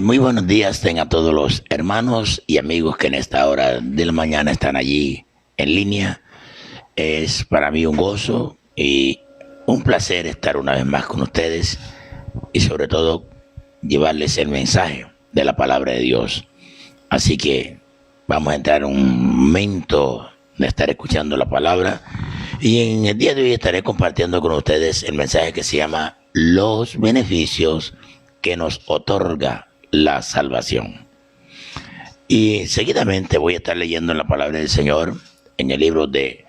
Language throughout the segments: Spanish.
Muy buenos días tengan todos los hermanos y amigos que en esta hora de la mañana están allí en línea. Es para mí un gozo y un placer estar una vez más con ustedes y sobre todo llevarles el mensaje de la palabra de Dios. Así que vamos a entrar en un momento de estar escuchando la palabra y en el día de hoy estaré compartiendo con ustedes el mensaje que se llama Los beneficios que nos otorga la salvación. Y seguidamente voy a estar leyendo la palabra del Señor en el libro de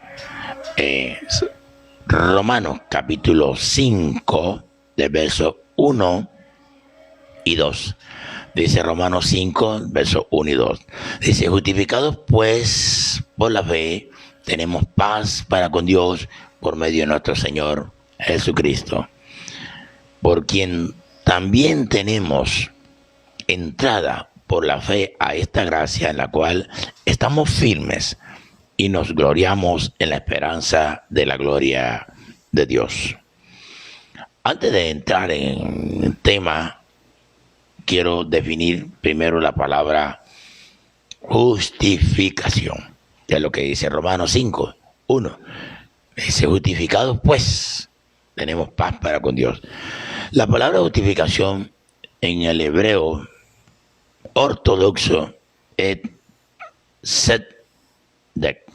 Romanos capítulo 5 del verso 1 y 2. Dice Romanos 5, versos 1 y 2. Dice, justificados pues por la fe, tenemos paz para con Dios por medio de nuestro Señor Jesucristo, por quien también tenemos entrada por la fe a esta gracia en la cual estamos firmes y nos gloriamos en la esperanza de la gloria de Dios. Antes de entrar en el tema, quiero definir primero la palabra justificación, que es lo que dice Romanos 5, 1. Dice, justificados pues, tenemos paz para con Dios. La palabra justificación en el hebreo ortodoxo es tzedek,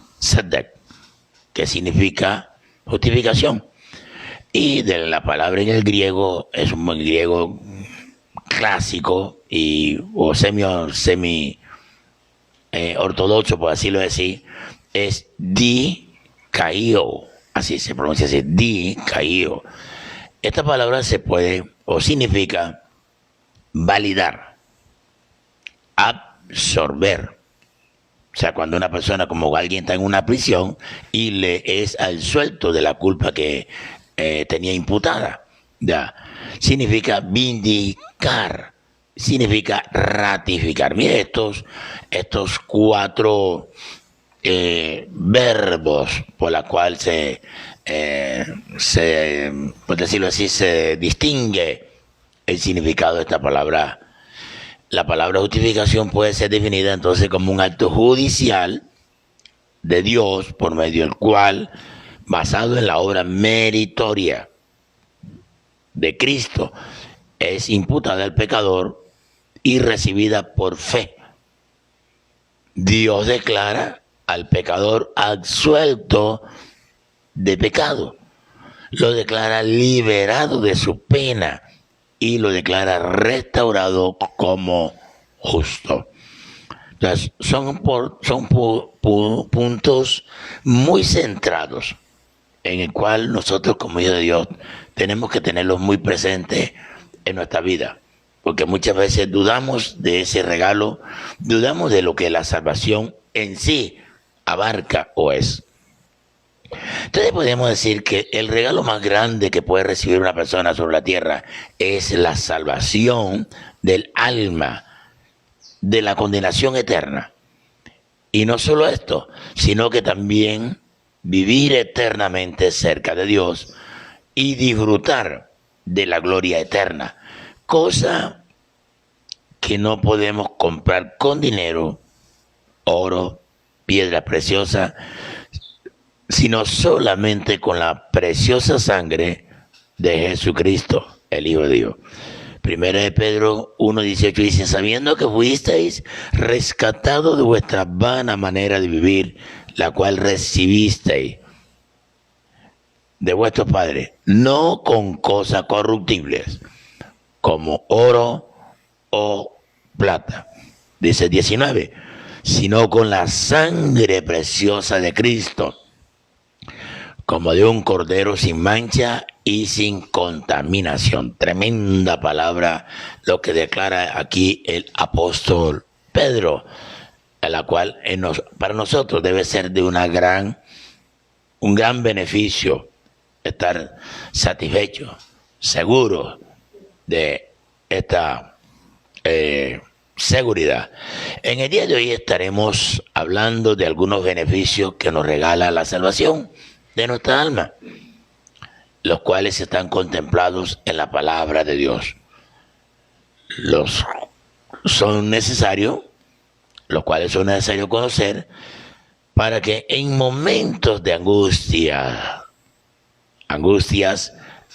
que significa justificación. Y de la palabra en el griego, es un griego clásico o semi ortodoxo, por así decir, es dikaio, así se pronuncia así, dikaio. Esta palabra se puede o significa validar, absorber. O sea, cuando una persona, como alguien está en una prisión y le es absuelto de la culpa que tenía imputada, ya. Significa vindicar, significa ratificar. Mire estos cuatro verbos por la cual por decirlo así, se distingue el significado de esta palabra. La palabra justificación puede ser definida entonces como un acto judicial de Dios por medio del cual, basado en la obra meritoria de Cristo, es imputada al pecador y recibida por fe. Dios declara al pecador absuelto de pecado, lo declara liberado de su pena y lo declara restaurado como justo. Entonces, son puntos muy centrados en el cual nosotros como hijos de Dios tenemos que tenerlos muy presentes en nuestra vida, porque muchas veces dudamos de ese regalo, dudamos de lo que la salvación en sí abarca o es. Entonces podemos decir que el regalo más grande que puede recibir una persona sobre la tierra es la salvación del alma de la condenación eterna. Y no solo esto, sino que también vivir eternamente cerca de Dios y disfrutar de la gloria eterna, cosa que no podemos comprar con dinero, oro, piedra preciosa, sino solamente con la preciosa sangre de Jesucristo, el Hijo de Dios. Primera de Pedro 1:18 dice, sabiendo que fuisteis rescatados de vuestra vana manera de vivir, la cual recibisteis de vuestros padres, no con cosas corruptibles, como oro o plata, dice 19, sino con la sangre preciosa de Cristo, como de un cordero sin mancha y sin contaminación. Tremenda palabra lo que declara aquí el apóstol Pedro, a la cual para nosotros debe ser de un gran beneficio estar satisfechos, seguros de esta seguridad. En el día de hoy estaremos hablando de algunos beneficios que nos regala la salvación de nuestra alma, los cuales están contemplados en la palabra de Dios. los son necesarios, los cuales son necesarios conocer para que en momentos de angustias,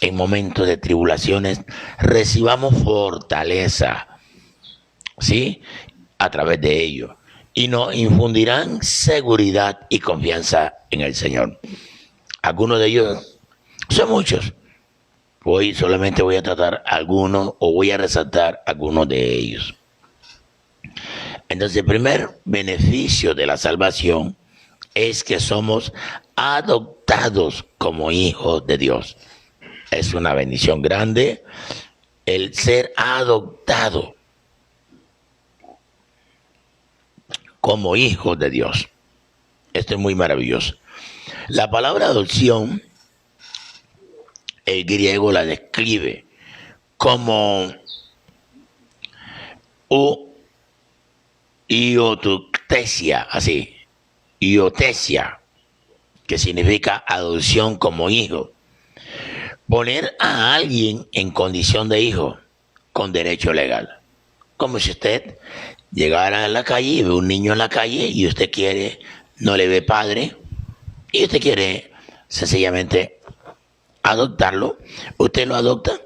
en momentos de tribulaciones, recibamos fortaleza, ¿sí? A través de ello. Y nos infundirán seguridad y confianza en el Señor. Algunos de ellos son muchos. Hoy solamente voy a tratar algunos o voy a resaltar algunos de ellos. Entonces, el primer beneficio de la salvación es que somos adoptados como hijos de Dios. Es una bendición grande el ser adoptado como hijos de Dios. Esto es muy maravilloso. La palabra adopción, el griego la describe como iotesia, así, iotesia, que significa adopción como hijo. Poner a alguien en condición de hijo con derecho legal. Como si usted llegara a la calle y ve un niño en la calle y usted quiere, no le ve padre, y usted quiere sencillamente adoptarlo, usted lo adopta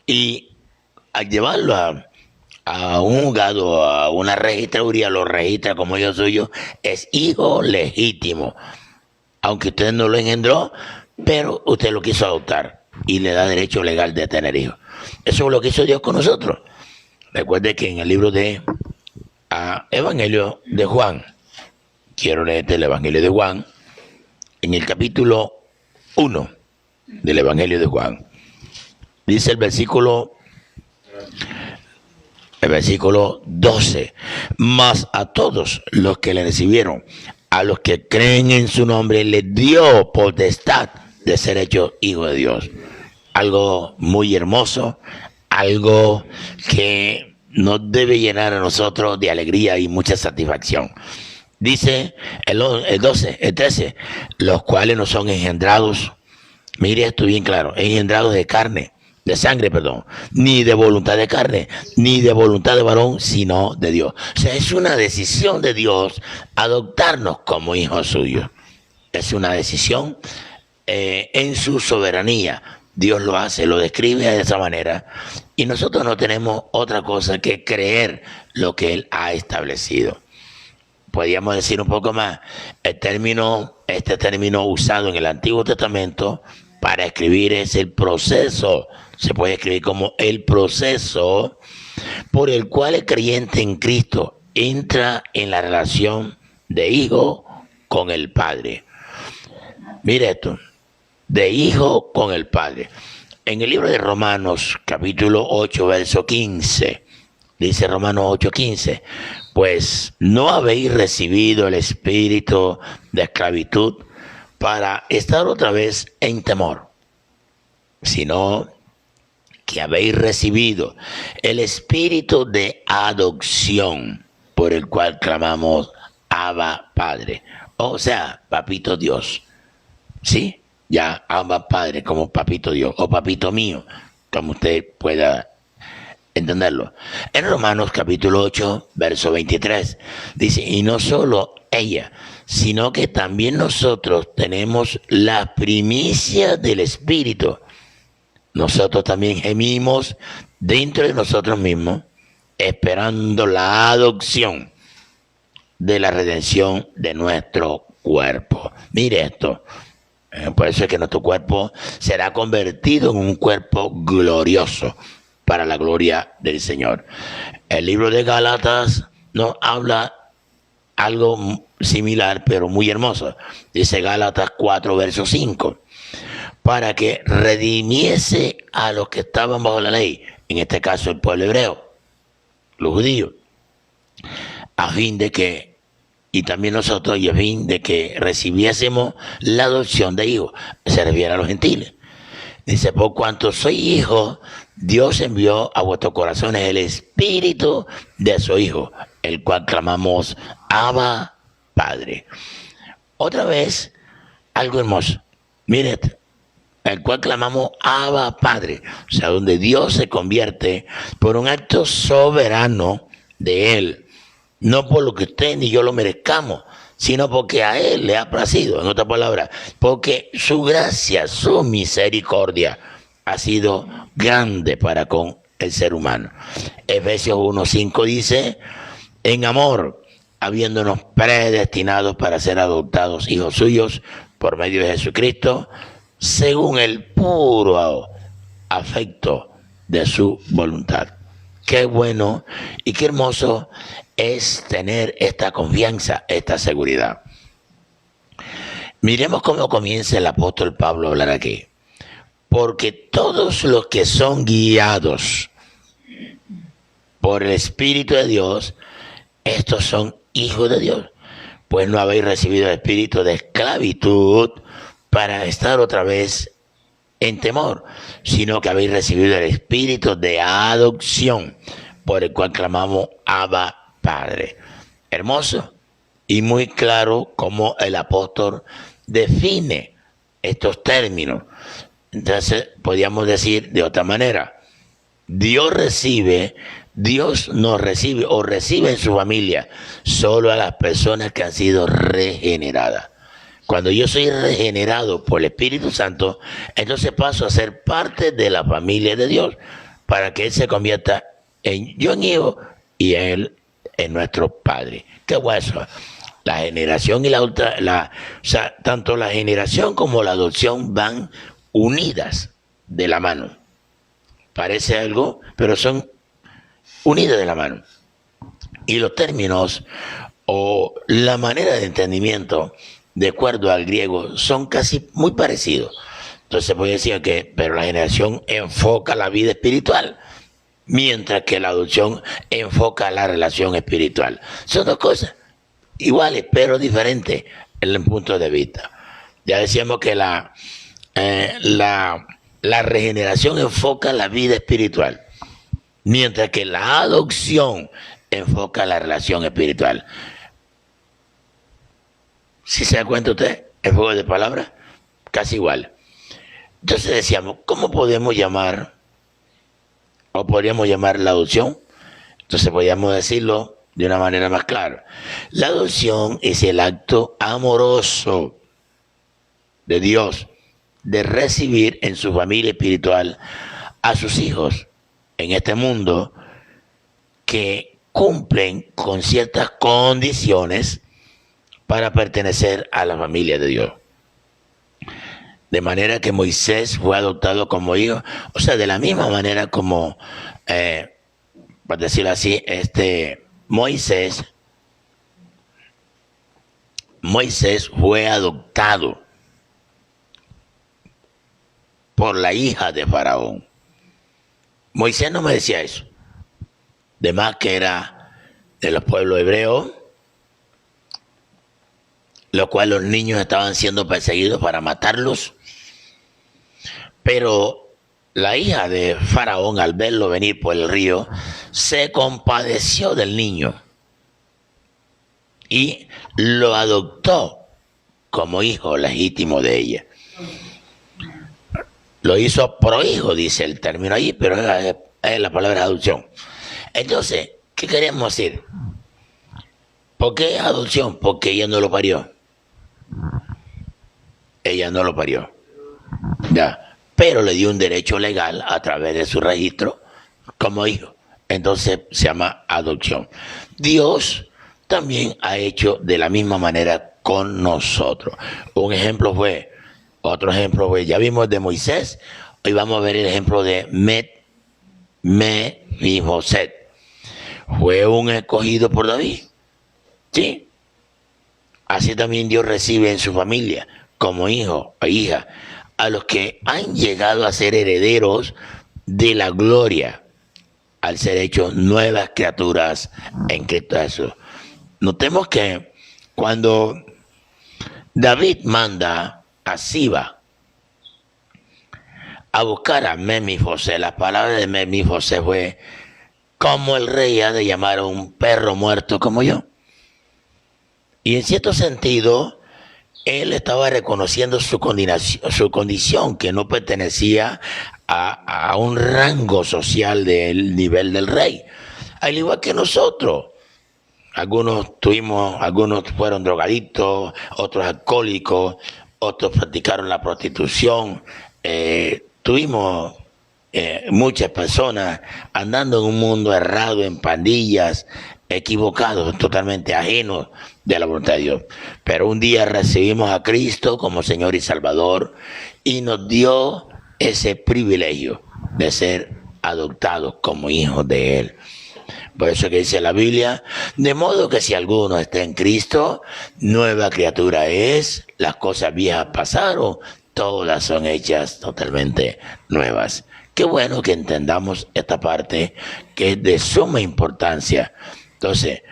y al llevarlo a un juzgado, a una registraduría, lo registra como hijo suyo, es hijo legítimo, aunque usted no lo engendró, pero usted lo quiso adoptar y le da derecho legal de tener hijos. Eso es lo que hizo Dios con nosotros. Recuerde que en el libro de Evangelio de Juan, quiero leerte el Evangelio de Juan, en el capítulo 1 del Evangelio de Juan, dice el versículo 12, mas a todos los que le recibieron, a los que creen en su nombre, les dio potestad de ser hechos hijos de Dios. Algo muy hermoso, algo que nos debe llenar a nosotros de alegría y mucha satisfacción. Dice el 13, los cuales no son engendrados, mire esto bien claro, engendrados de carne, de sangre, perdón, ni de voluntad de carne, ni de voluntad de varón, sino de Dios. O sea, es una decisión de Dios adoptarnos como hijos suyos. Es una decisión en su soberanía. Dios lo hace, lo describe de esa manera. Y nosotros no tenemos otra cosa que creer lo que Él ha establecido. Podríamos decir un poco más, este término usado en el Antiguo Testamento para escribir es el proceso, se puede escribir como el proceso por el cual el creyente en Cristo entra en la relación de hijo con el Padre. Mire esto, de hijo con el Padre. En el libro de Romanos, capítulo 8, verso 15, dice Romanos 8:15, pues no habéis recibido el espíritu de esclavitud para estar otra vez en temor, sino que habéis recibido el espíritu de adopción, por el cual clamamos Abba Padre, o sea, Papito Dios, ¿sí? Ya Abba Padre como Papito Dios, o Papito mío, como usted pueda entenderlo. En Romanos capítulo 8, verso 23, dice, y no solo ella, sino que también nosotros tenemos la primicia del Espíritu. Nosotros también gemimos dentro de nosotros mismos, esperando la adopción de la redención de nuestro cuerpo. Mire esto. Por eso es que nuestro cuerpo será convertido en un cuerpo glorioso para la gloria del Señor. El libro de Gálatas nos habla algo similar, pero muy hermoso. Dice Gálatas 4, verso 5. Para que redimiese a los que estaban bajo la ley, en este caso el pueblo hebreo, los judíos, a fin de que, y también nosotros, y a fin de que recibiésemos la adopción de hijos, se refiere a los gentiles. Dice, por cuanto soy hijo, Dios envió a vuestros corazones el espíritu de su Hijo, el cual clamamos Abba Padre. Otra vez, algo hermoso. Mire, el cual clamamos Abba Padre, o sea, donde Dios se convierte por un acto soberano de Él, no por lo que usted ni yo lo merezcamos, sino porque a Él le ha placido, en otras palabras, porque su gracia, su misericordia ha sido grande para con el ser humano. Efesios 1:5 dice, en amor, habiéndonos predestinados para ser adoptados hijos suyos por medio de Jesucristo, según el puro afecto de su voluntad. Qué bueno y qué hermoso es tener esta confianza, esta seguridad. Miremos cómo comienza el apóstol Pablo a hablar aquí. Porque todos los que son guiados por el Espíritu de Dios, estos son hijos de Dios. Pues no habéis recibido el espíritu de esclavitud para estar otra vez en temor, sino que habéis recibido el espíritu de adopción, por el cual clamamos Abba Padre. Hermoso y muy claro cómo el apóstol define estos términos. Entonces podríamos decir de otra manera, Dios nos recibe o recibe en su familia solo a las personas que han sido regeneradas. Cuando yo soy regenerado por el Espíritu Santo, entonces paso a ser parte de la familia de Dios para que Él se convierta en yo en hijo y Él en nuestro Padre. Qué hueso. La generación y o sea, tanto la generación como la adopción van unidas de la mano. Parece algo, pero son unidas de la mano. Y los términos o la manera de entendimiento, de acuerdo al griego, son casi muy parecidos. Entonces voy a decir que, pero la generación enfoca la vida espiritual, mientras que la adopción enfoca la relación espiritual. Son dos cosas iguales, pero diferentes en el punto de vista. Ya decíamos que la regeneración enfoca la vida espiritual, mientras que la adopción enfoca la relación espiritual. ¿Sí se da cuenta usted? El juego de palabras, casi igual. Entonces decíamos, ¿cómo podemos llamar, o podríamos llamar la adopción? Entonces podríamos decirlo de una manera más clara. La adopción es el acto amoroso de Dios de recibir en su familia espiritual a sus hijos en este mundo que cumplen con ciertas condiciones para pertenecer a la familia de Dios. De manera que Moisés fue adoptado como hijo, o sea, de la misma manera como, para decirlo así, Moisés fue adoptado por la hija de Faraón. Moisés no me decía eso. De más que era de los pueblos hebreos, lo cual los niños estaban siendo perseguidos para matarlos. Pero la hija de Faraón, al verlo venir por el río, se compadeció del niño y lo adoptó como hijo legítimo de ella. Lo hizo prohijo, dice el término ahí, pero es la palabra adopción. Entonces, ¿qué queremos decir? ¿Por qué adopción? Porque ella no lo parió. Ella no lo parió. Ya. Pero le dio un derecho legal a través de su registro como hijo. Entonces se llama adopción. Dios también ha hecho de la misma manera con nosotros. Otro ejemplo fue, ya vimos de Moisés, hoy vamos a ver el ejemplo de Mefiboset. Fue un escogido por David. ¿Sí? Así también Dios recibe en su familia, como hijo o hija, a los que han llegado a ser herederos de la gloria, al ser hechos nuevas criaturas en Cristo Jesús. Notemos que cuando David manda a Siba a buscar a Mefiboset, la palabra de Mefiboset fue como el rey ha de llamar a un perro muerto como yo. Y en cierto sentido, él estaba reconociendo su condición, que no pertenecía a un rango social del nivel del rey. Al igual que nosotros, algunos fueron drogadictos, otros alcohólicos, otros practicaron la prostitución. Tuvimos muchas personas andando en un mundo errado, en pandillas, equivocados, totalmente ajenos de la voluntad de Dios. Pero un día recibimos a Cristo como Señor y Salvador y nos dio ese privilegio de ser adoptados como hijos de Él. Por eso que dice la Biblia, de modo que si alguno está en Cristo, nueva criatura es, las cosas viejas pasaron, todas son hechas totalmente nuevas. Qué bueno que entendamos esta parte que es de suma importancia. Entonces,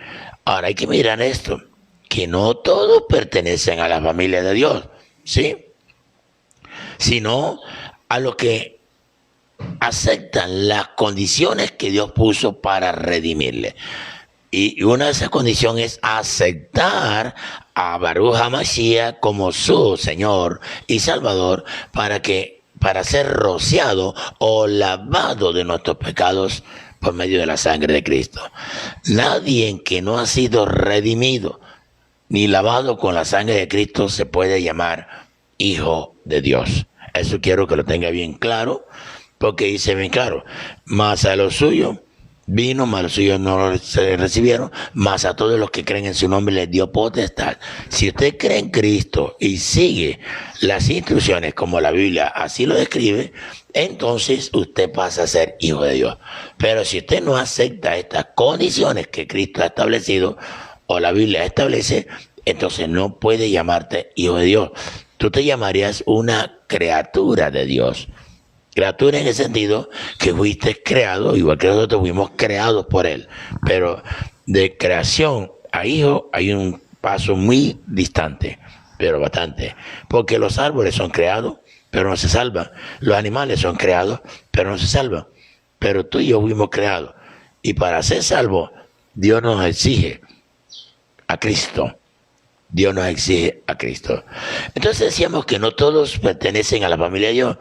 ahora hay que mirar esto, que no todos pertenecen a la familia de Dios, ¿sí? Sino a los que aceptan las condiciones que Dios puso para redimirle. Y una de esas condiciones es aceptar a Baruch HaMashiach como su Señor y Salvador para ser rociado o lavado de nuestros pecados por medio de la sangre de Cristo. Nadie que no ha sido redimido ni lavado con la sangre de Cristo se puede llamar hijo de Dios. Eso quiero que lo tenga bien claro, porque dice bien claro, más a los suyos vino, más a los suyos no lo recibieron, más a todos los que creen en su nombre les dio potestad. Si usted cree en Cristo y sigue las instrucciones como la Biblia así lo describe, entonces usted pasa a ser hijo de Dios. Pero si usted no acepta estas condiciones que Cristo ha establecido o la Biblia establece, entonces no puede llamarte hijo de Dios. Tú te llamarías una criatura de Dios. Criatura en el sentido que fuiste creado, igual que nosotros fuimos creados por Él. Pero de creación a hijo hay un paso muy distante, pero bastante. Porque los árboles son creados, pero no se salvan. Los animales son creados, pero no se salvan. Pero tú y yo fuimos creados. Y para ser salvos, Dios nos exige a Cristo. Dios nos exige a Cristo. Entonces decíamos que no todos pertenecen a la familia de Dios.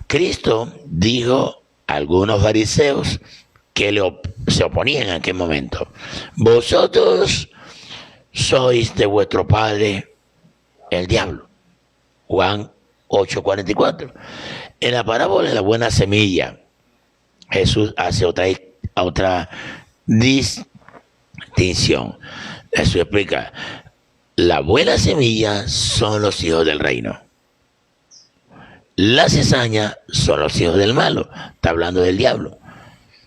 Cristo dijo a algunos fariseos que se oponían en aquel momento: vosotros sois de vuestro padre el diablo. Juan 8:44. En la parábola de la buena semilla, Jesús hace otra distinción. Jesús explica: la buena semilla son los hijos del reino. La cizaña son los hijos del malo. Está hablando del diablo.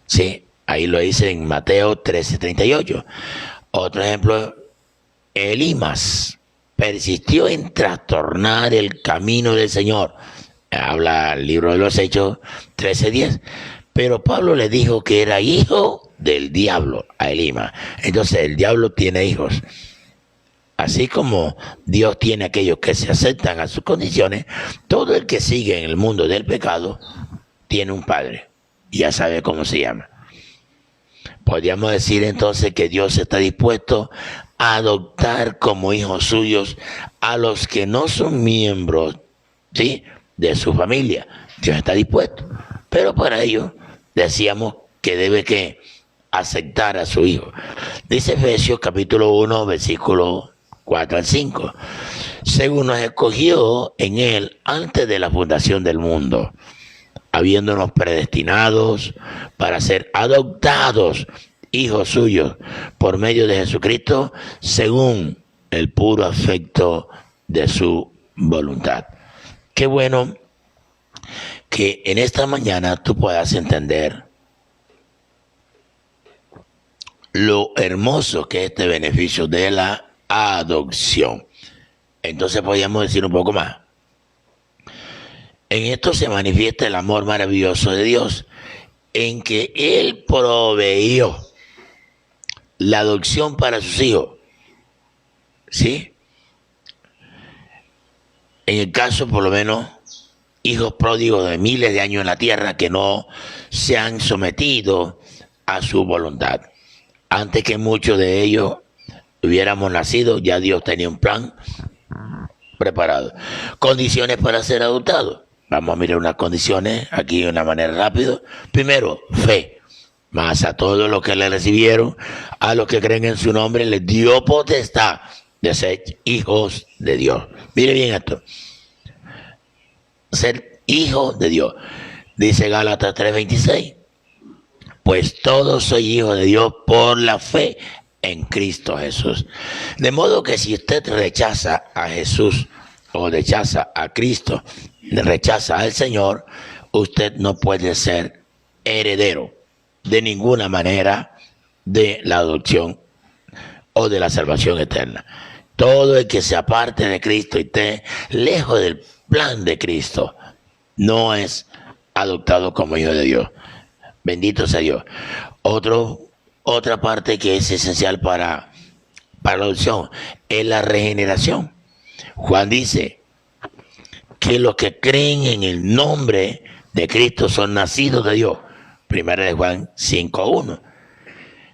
Sí, ahí lo dice en Mateo 13:38. Otro ejemplo, Elimas persistió en trastornar el camino del Señor. Habla el libro de los Hechos 13:10. Pero Pablo le dijo que era hijo del diablo a Elimas. Entonces el diablo tiene hijos. Así como Dios tiene aquellos que se aceptan a sus condiciones, todo el que sigue en el mundo del pecado tiene un padre. Ya sabe cómo se llama. Podríamos decir entonces que Dios está dispuesto a adoptar como hijos suyos a los que no son miembros, ¿sí?, de su familia. Dios está dispuesto. Pero para ello decíamos que debe que aceptar a su hijo. Dice Efesios capítulo 1, versículo 4 al 5. Según nos escogió en Él antes de la fundación del mundo, habiéndonos predestinados para ser adoptados hijos suyos por medio de Jesucristo, según el puro afecto de su voluntad. Qué bueno que en esta mañana tú puedas entender lo hermoso que es este beneficio de la adopción. Entonces podríamos decir un poco más. En esto se manifiesta el amor maravilloso de Dios, en que Él proveyó la adopción para sus hijos. ¿Sí? En el caso, por lo menos, hijos pródigos de miles de años en la tierra que no se han sometido a su voluntad. Antes que muchos de ellos hubiéramos nacido, ya Dios tenía un plan preparado. Condiciones para ser adoptado. Vamos a mirar unas condiciones aquí de una manera rápida. Primero, fe. Mas a todos los que le recibieron, a los que creen en su nombre, les dio potestad de ser hijos de Dios. Mire bien esto. Ser hijo de Dios. Dice Gálatas 3:26. Pues todos soy hijos de Dios por la fe en Cristo Jesús. De modo que si usted rechaza a Jesús o rechaza a Cristo, rechaza al Señor, usted no puede ser heredero de ninguna manera de la adopción o de la salvación eterna. Todo el que se aparte de Cristo y esté lejos del plan de Cristo no es adoptado como hijo de Dios. Bendito sea Dios. Otra parte que es esencial para la adopción es la regeneración. Juan dice que los que creen en el nombre de Cristo son nacidos de Dios. Primera de Juan 5:1.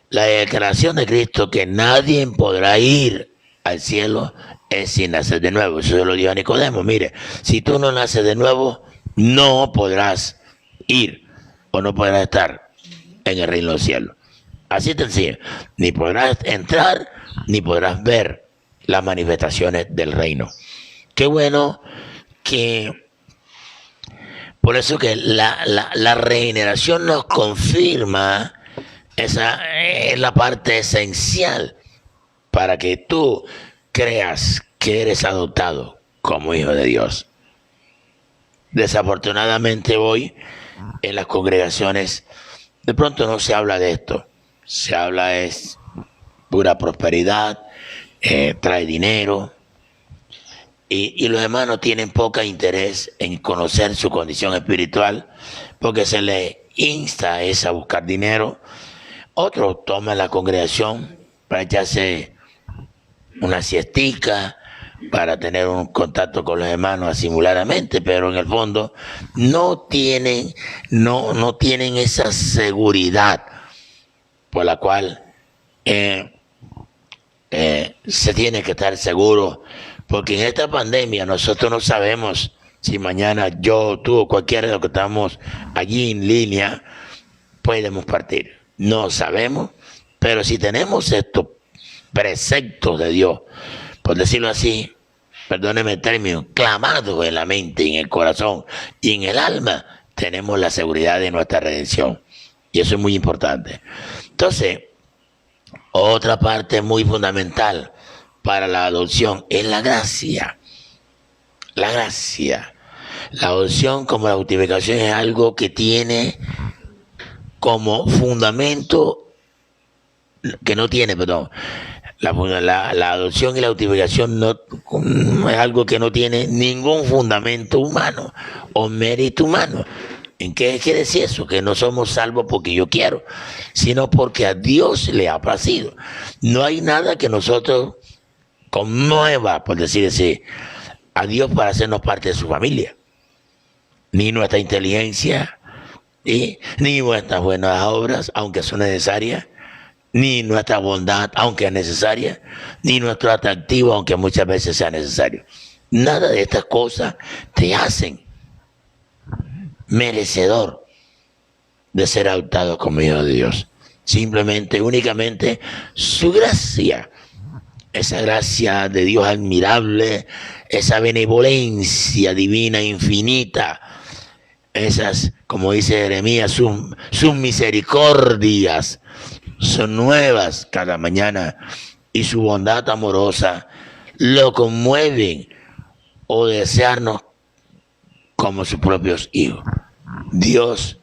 La declaración de Cristo que nadie podrá ir al cielo es sin nacer de nuevo. Eso se lo dijo a Nicodemo. Mire, si tú no naces de nuevo, no podrás ir o no podrás estar en el reino del cielo. Así te enseño. Ni podrás entrar, ni podrás ver las manifestaciones del reino. Qué bueno que... Por eso que la regeneración nos confirma, esa es la parte esencial para que tú creas que eres adoptado como hijo de Dios. Desafortunadamente hoy en las congregaciones de pronto no se habla de esto. Se habla es pura prosperidad, trae dinero. Y los hermanos tienen poco interés en conocer su condición espiritual porque se les insta a buscar dinero. Otros toman la congregación para echarse una siestica, para tener un contacto con los hermanos asimuladamente, pero en el fondo no tienen esa seguridad por la cual se tiene que estar seguro. Porque en esta pandemia nosotros no sabemos si mañana yo, tú o cualquiera de los que estamos allí en línea podemos partir. No sabemos, pero si tenemos estos preceptos de Dios, por decirlo así, perdóneme el término, clamados en la mente, en el corazón y en el alma, tenemos la seguridad de nuestra redención. Y eso es muy importante. Entonces, otra parte muy fundamental para la adopción es la gracia. La gracia. La adopción como la justificación es algo que tiene como fundamento, que no tiene, perdón. La adopción y la justificación no es algo que no tiene ningún fundamento humano o mérito humano. ¿En qué quiere decir eso? Que no somos salvos porque yo quiero, sino porque a Dios le ha placido. No hay nada que nosotros conmueva, por decir así, a Dios para hacernos parte de su familia. Ni nuestra inteligencia, ni nuestras buenas obras, aunque son necesarias, ni nuestra bondad, aunque es necesaria, ni nuestro atractivo, aunque muchas veces sea necesario. Nada de estas cosas te hacen merecedor de ser adoptado como hijo de Dios. Simplemente, únicamente, su gracia. Esa gracia de Dios admirable, esa benevolencia divina infinita, esas, como dice Jeremías, sus misericordias son nuevas cada mañana y su bondad amorosa lo conmueven o desearnos como sus propios hijos. Dios,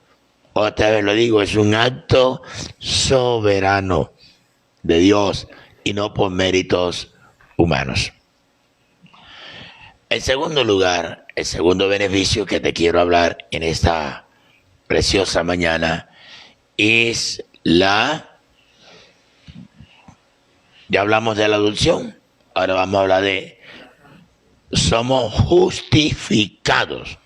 otra vez lo digo, es un acto soberano de Dios y no por méritos humanos. En segundo lugar, el segundo beneficio que te quiero hablar en esta preciosa mañana es ya hablamos de la adopción, ahora vamos a hablar de somos justificados.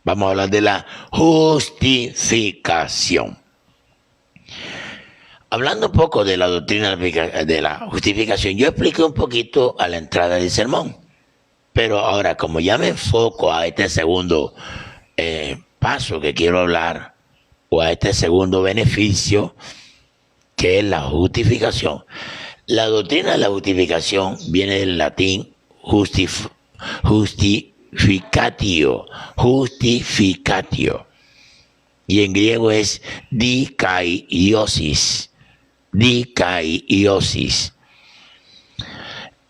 Vamos a hablar de la justificación. hablando un poco de la doctrina de la justificación, yo expliqué un poquito a la entrada del sermón. Pero ahora, como ya me enfoco a este segundo paso que quiero hablar, o a este segundo beneficio, que es la justificación. La doctrina de la justificación viene del latín justificatio, y en griego es dikaiosis.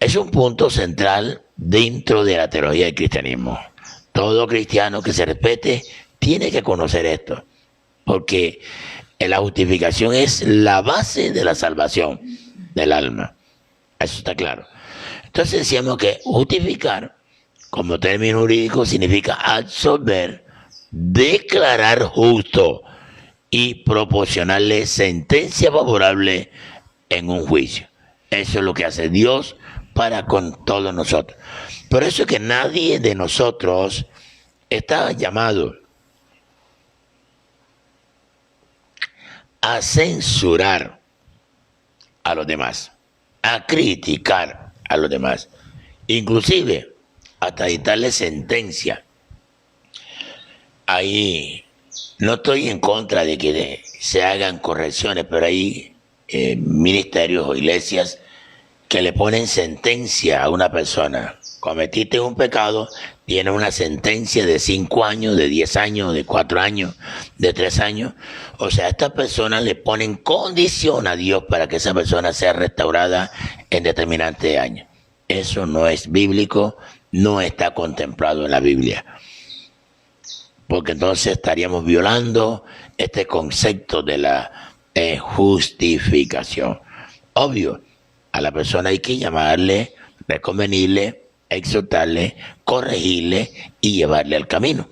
Es un punto central dentro de la teología del cristianismo. Todo cristiano que se respete tiene que conocer esto, porque la justificación es la base de la salvación del alma. Eso está claro. Entonces decíamos que justificar, como término jurídico, significa absolver, declarar justo y proporcionarle sentencia favorable en un juicio. Eso es lo que hace Dios para con todos nosotros. Por eso es que nadie de nosotros está llamado a censurar a los demás, a criticar a los demás, inclusive hasta dictarle sentencia. Ahí no estoy en contra de que se hagan correcciones, pero hay ministerios o iglesias que le ponen sentencia a una persona. Cometiste un pecado, tiene una sentencia de 5 años, de 10 años, de 4 años, de 3 años. O sea, a estas personas le ponen condición a Dios para que esa persona sea restaurada en determinante año. Eso no es bíblico, no está contemplado en la Biblia. Porque entonces estaríamos violando este concepto de la justificación. Obvio, a la persona hay que llamarle, reconvenirle, exhortarle, corregirle y llevarle al camino.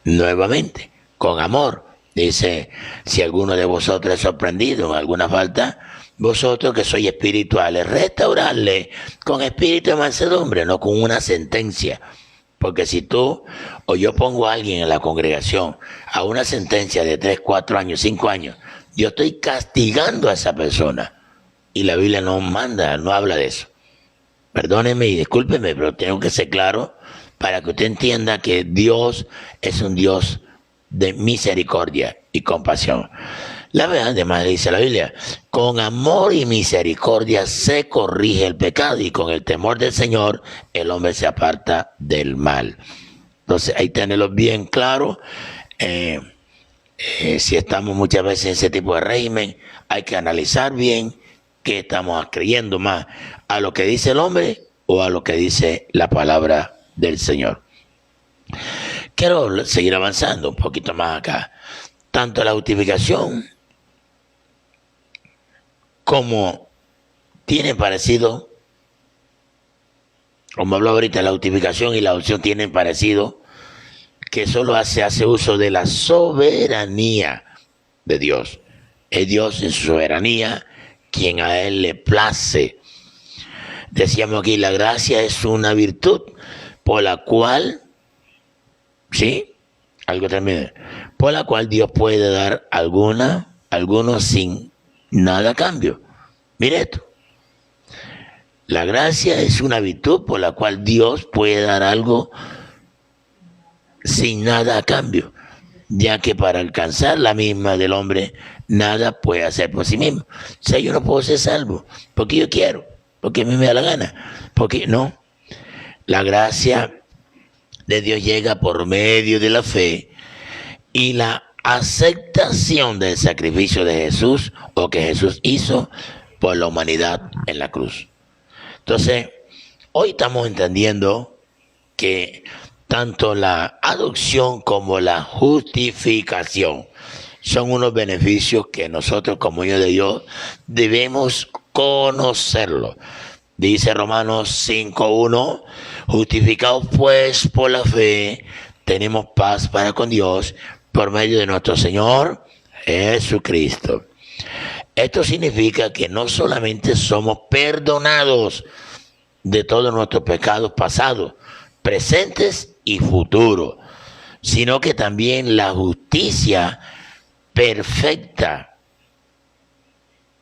Nuevamente, con amor. Dice, si alguno de vosotros es sorprendido en alguna falta, vosotros que sois espirituales, restaurarle con espíritu de mansedumbre, no con una sentencia. Porque si tú o yo pongo a alguien en la congregación a una sentencia de 3, 4 años, 5 años, yo estoy castigando a esa persona. Y la Biblia no manda, no habla de eso. Perdóneme y discúlpeme, pero tengo que ser claro para que usted entienda que Dios es un Dios de misericordia y compasión. La verdad, además dice la Biblia, con amor y misericordia se corrige el pecado y con el temor del Señor el hombre se aparta del mal. Entonces, ahí tenerlo bien claro. Si estamos muchas veces en ese tipo de régimen, hay que analizar bien qué estamos creyendo más, a lo que dice el hombre o a lo que dice la palabra del Señor. Quiero seguir avanzando un poquito más acá. Tanto la justificación como tienen parecido, como hablo ahorita, la justificación y la adopción tienen parecido, que solo se hace uso de la soberanía de Dios. Es Dios en su soberanía quien a Él le place. Decíamos aquí, la gracia es una virtud por la cual, ¿sí? Algo también, por la cual Dios puede dar algunos sin nada a cambio. Mire esto. La gracia es una virtud por la cual Dios puede dar algo sin nada a cambio, ya que para alcanzar la misma del hombre, nada puede hacer por sí mismo. O sea, yo no puedo ser salvo porque yo quiero, porque a mí me da la gana, porque no. La gracia de Dios llega por medio de la fe y la aceptación del sacrificio de Jesús o que Jesús hizo por la humanidad en la cruz. Entonces, hoy estamos entendiendo que tanto la adopción como la justificación son unos beneficios que nosotros como hijos de Dios debemos conocerlo. Dice Romanos 5:1, justificados pues por la fe, tenemos paz para con Dios por medio de nuestro Señor Jesucristo. Esto significa que no solamente somos perdonados de todos nuestros pecados pasados, presentes y futuros, sino que también la justicia perfecta,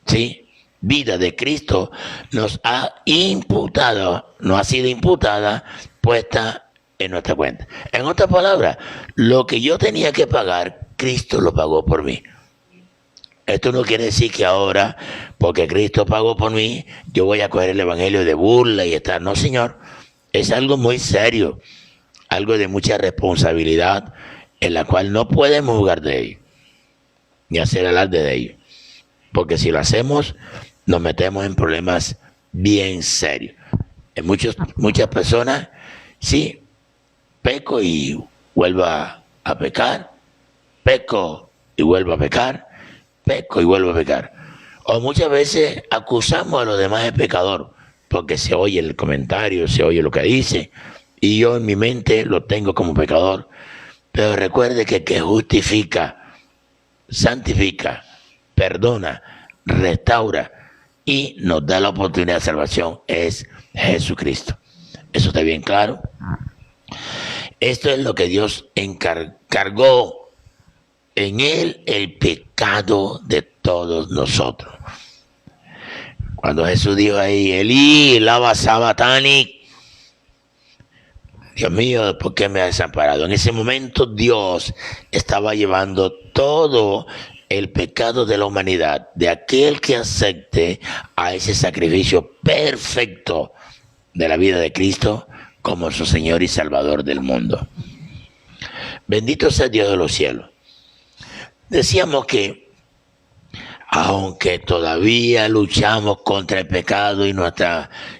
¿sí? Vida de Cristo nos ha sido imputada, puesta en nuestra cuenta. En otras palabras, lo que yo tenía que pagar, Cristo lo pagó por mí. Esto no quiere decir que ahora, porque Cristo pagó por mí, yo voy a coger el evangelio de burla y estar. No, Señor, es algo muy serio, algo de mucha responsabilidad, en la cual no podemos jugar de ello, ni hacer alarde de ello. Porque si lo hacemos, nos metemos en problemas bien serios. En muchas personas, sí, peco y vuelvo a pecar, peco y vuelvo a pecar, peco y vuelvo a pecar. O muchas veces acusamos a los demás de pecador, porque se oye el comentario, se oye lo que dice, y yo en mi mente lo tengo como pecador. Pero recuerde que el que justifica, santifica, perdona, restaura y nos da la oportunidad de salvación es Jesucristo. ¿Eso está bien claro? Esto es lo que Dios encargó en Él, el pecado de todos nosotros. Cuando Jesús dijo ahí, Elí, lama sabachthani, Dios mío, ¿por qué me has desamparado? En ese momento Dios estaba llevando todo el pecado de la humanidad, de aquel que acepte a ese sacrificio perfecto de la vida de Cristo como su Señor y Salvador del mundo. Bendito sea Dios de los cielos. Decíamos que aunque todavía luchamos contra el pecado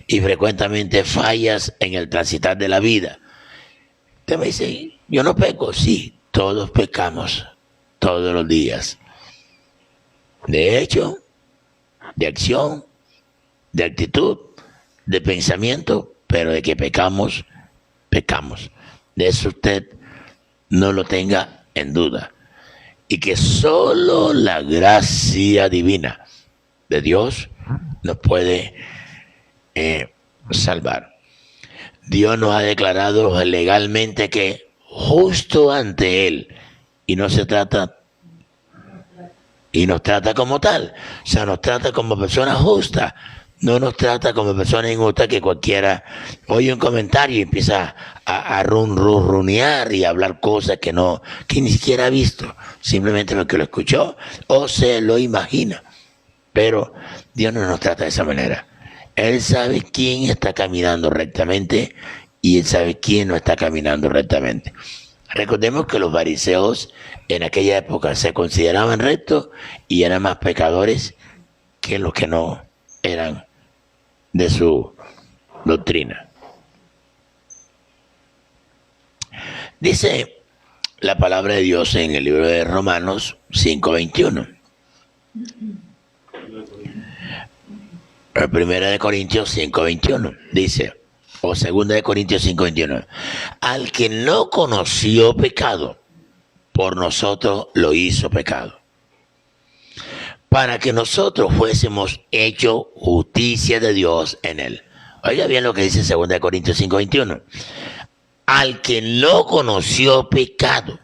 y frecuentemente fallas en el transitar de la vida. Usted me dice, yo no peco. Sí, todos pecamos, todos los días. De hecho, de acción, de actitud, de pensamiento, pero de que pecamos, pecamos. De eso usted no lo tenga en duda. Y que solo la gracia divina de Dios nos puede salvar. Dios nos ha declarado legalmente que justo ante Él, y nos trata como tal, o sea, nos trata como personas justas, no nos trata como personas injustas que cualquiera oye un comentario y empieza a runear y a hablar cosas que ni siquiera ha visto, simplemente porque lo escuchó o se lo imagina. Pero Dios no nos trata de esa manera. Él sabe quién está caminando rectamente y Él sabe quién no está caminando rectamente. Recordemos que los fariseos en aquella época se consideraban rectos y eran más pecadores que los que no eran de su doctrina. Dice la palabra de Dios en el libro de Romanos 5:21. Primera de Corintios 5:21 dice, o segunda de Corintios 5:21, al que no conoció pecado, por nosotros lo hizo pecado, para que nosotros fuésemos hechos justicia de Dios en él. Oiga bien lo que dice 2 Corintios 5:21. Al que no conoció pecado,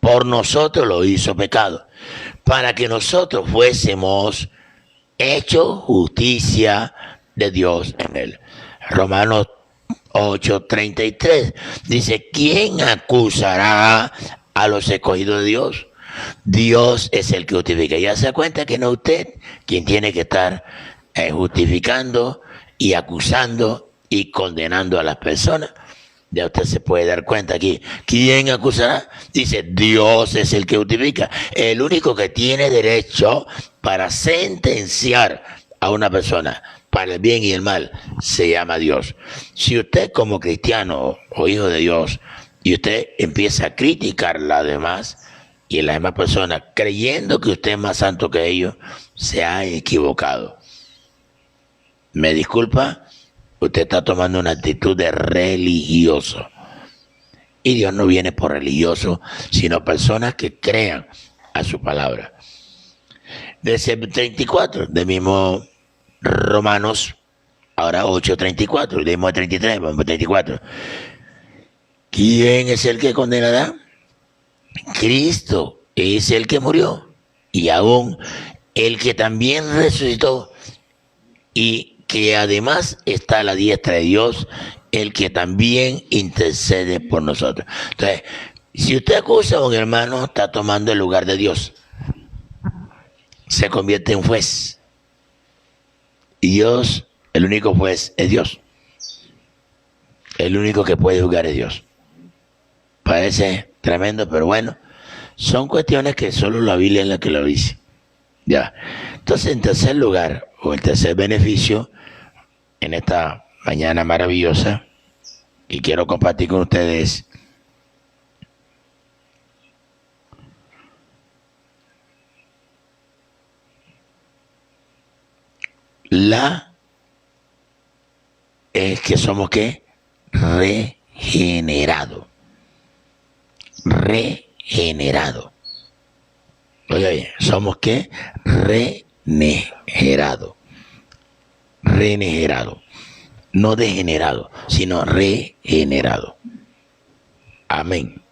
por nosotros lo hizo pecado, para que nosotros fuésemos hechos justicia de Dios en él. Romanos 8:33 dice, ¿quién acusará a los escogidos de Dios? Dios es el que justifica. Ya se da cuenta que no usted quien tiene que estar justificando y acusando y condenando a las personas. Ya usted se puede dar cuenta aquí. ¿Quién acusará? Dice, Dios es el que justifica. El único que tiene derecho para sentenciar a una persona para el bien y el mal se llama Dios. Si usted como cristiano o hijo de Dios y usted empieza a criticar a las demás y las demás personas creyendo que usted es más santo que ellos, se ha equivocado. ¿Me disculpa? Usted está tomando una actitud de religioso. Y Dios no viene por religioso, sino personas que crean a su palabra. Desde el 34, del mismo Romanos, ahora 8:34, del mismo 33, vamos a 34. ¿Quién es el que condenará? Cristo es el que murió. Y aún el que también resucitó y que además está a la diestra de Dios, el que también intercede por nosotros. Entonces, si usted acusa a un hermano, está tomando el lugar de Dios. Se convierte en juez. Y Dios, el único juez es Dios. El único que puede juzgar es Dios. Parece tremendo, pero bueno, son cuestiones que solo la Biblia es la que lo dice. Ya. Entonces, en tercer lugar, o el tercer beneficio, en esta mañana maravillosa, y quiero compartir con ustedes es que somos ¿qué? Regenerado. Regenerado. Oye, bien, somos ¿qué? Regenerado. Regenerado. No degenerado, sino regenerado. Amén.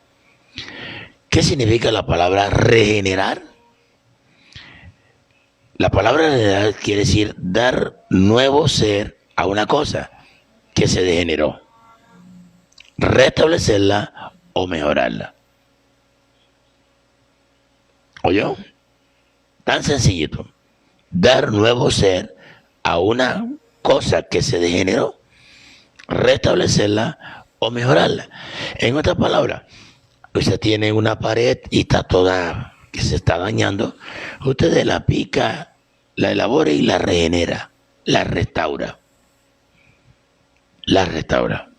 ¿Qué significa la palabra regenerar? La palabra regenerar quiere decir dar nuevo ser a una cosa que se degeneró, restablecerla o mejorarla. ¿Oyó? Tan sencillito. Dar nuevo ser a una cosa que se degeneró, restablecerla o mejorarla. En otras palabras, usted tiene una pared y está toda que se está dañando, usted la pica, la elabora y la regenera, la restaura. La restaura.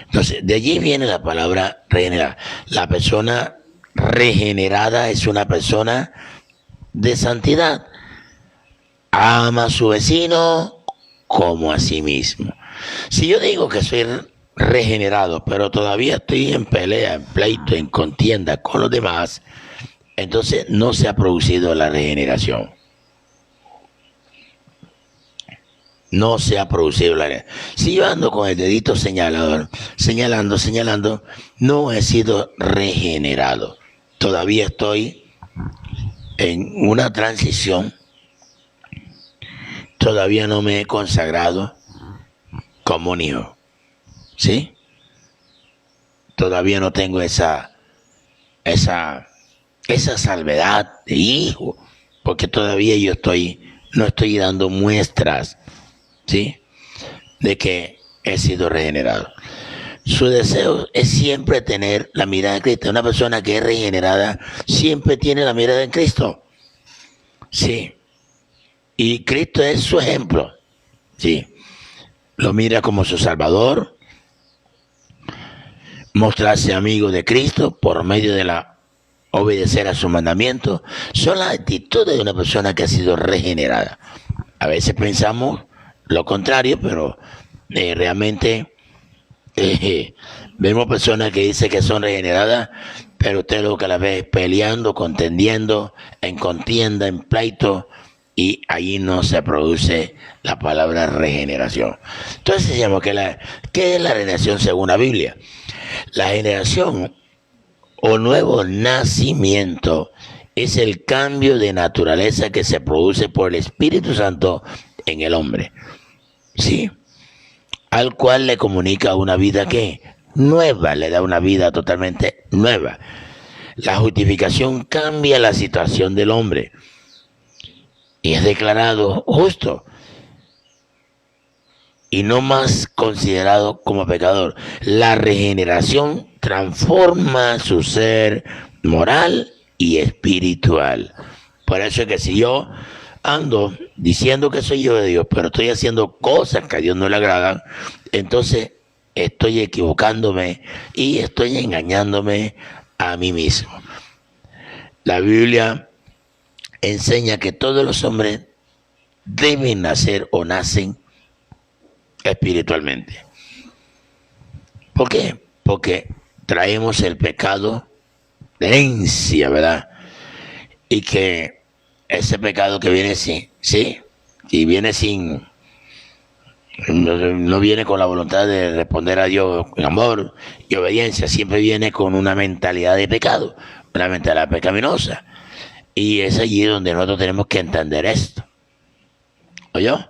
Entonces, de allí viene la palabra regenerar. La persona regenerada es una persona de santidad. Ama a su vecino como a sí mismo. Si yo digo que soy regenerado, pero todavía estoy en pelea, en pleito, en contienda con los demás, entonces no se ha producido la regeneración. No se ha producido la regeneración. Si yo ando con el dedito señalador, señalando, no he sido regenerado. Todavía estoy en una transición. Todavía no me he consagrado como un hijo. ¿Sí? Todavía no tengo esa salvedad de hijo, porque todavía yo no estoy dando muestras, ¿sí?, de que he sido regenerado. Su deseo es siempre tener la mirada en Cristo. Una persona que es regenerada siempre tiene la mirada en Cristo. Sí. Y Cristo es su ejemplo. Sí. Lo mira como su Salvador. Mostrarse amigo de Cristo por medio de obedecer a su mandamiento. Son las actitudes de una persona que ha sido regenerada. A veces pensamos lo contrario, pero realmente vemos personas que dicen que son regeneradas, pero usted lo que la ve peleando, contendiendo, en contienda, en pleito, y allí no se produce la palabra regeneración. Entonces decíamos que ¿qué es la regeneración según la Biblia? La generación o nuevo nacimiento es el cambio de naturaleza que se produce por el Espíritu Santo en el hombre, ¿sí?, al cual le comunica una vida que nueva, le da una vida totalmente nueva. La justificación cambia la situación del hombre y es declarado justo y no más considerado como pecador. La regeneración transforma su ser moral y espiritual. Por eso es que si yo ando diciendo que soy yo de Dios, pero estoy haciendo cosas que a Dios no le agradan, entonces estoy equivocándome y estoy engañándome a mí mismo. La Biblia enseña que todos los hombres deben nacer o nacen espiritualmente. ¿Por qué? Porque traemos el pecado de herencia, ¿verdad? Y que ese pecado que viene sí, y viene no viene con la voluntad de responder a Dios en amor y obediencia, siempre viene con una mentalidad de pecado, una mentalidad pecaminosa. Y es allí donde nosotros tenemos que entender esto. ¿Oyó?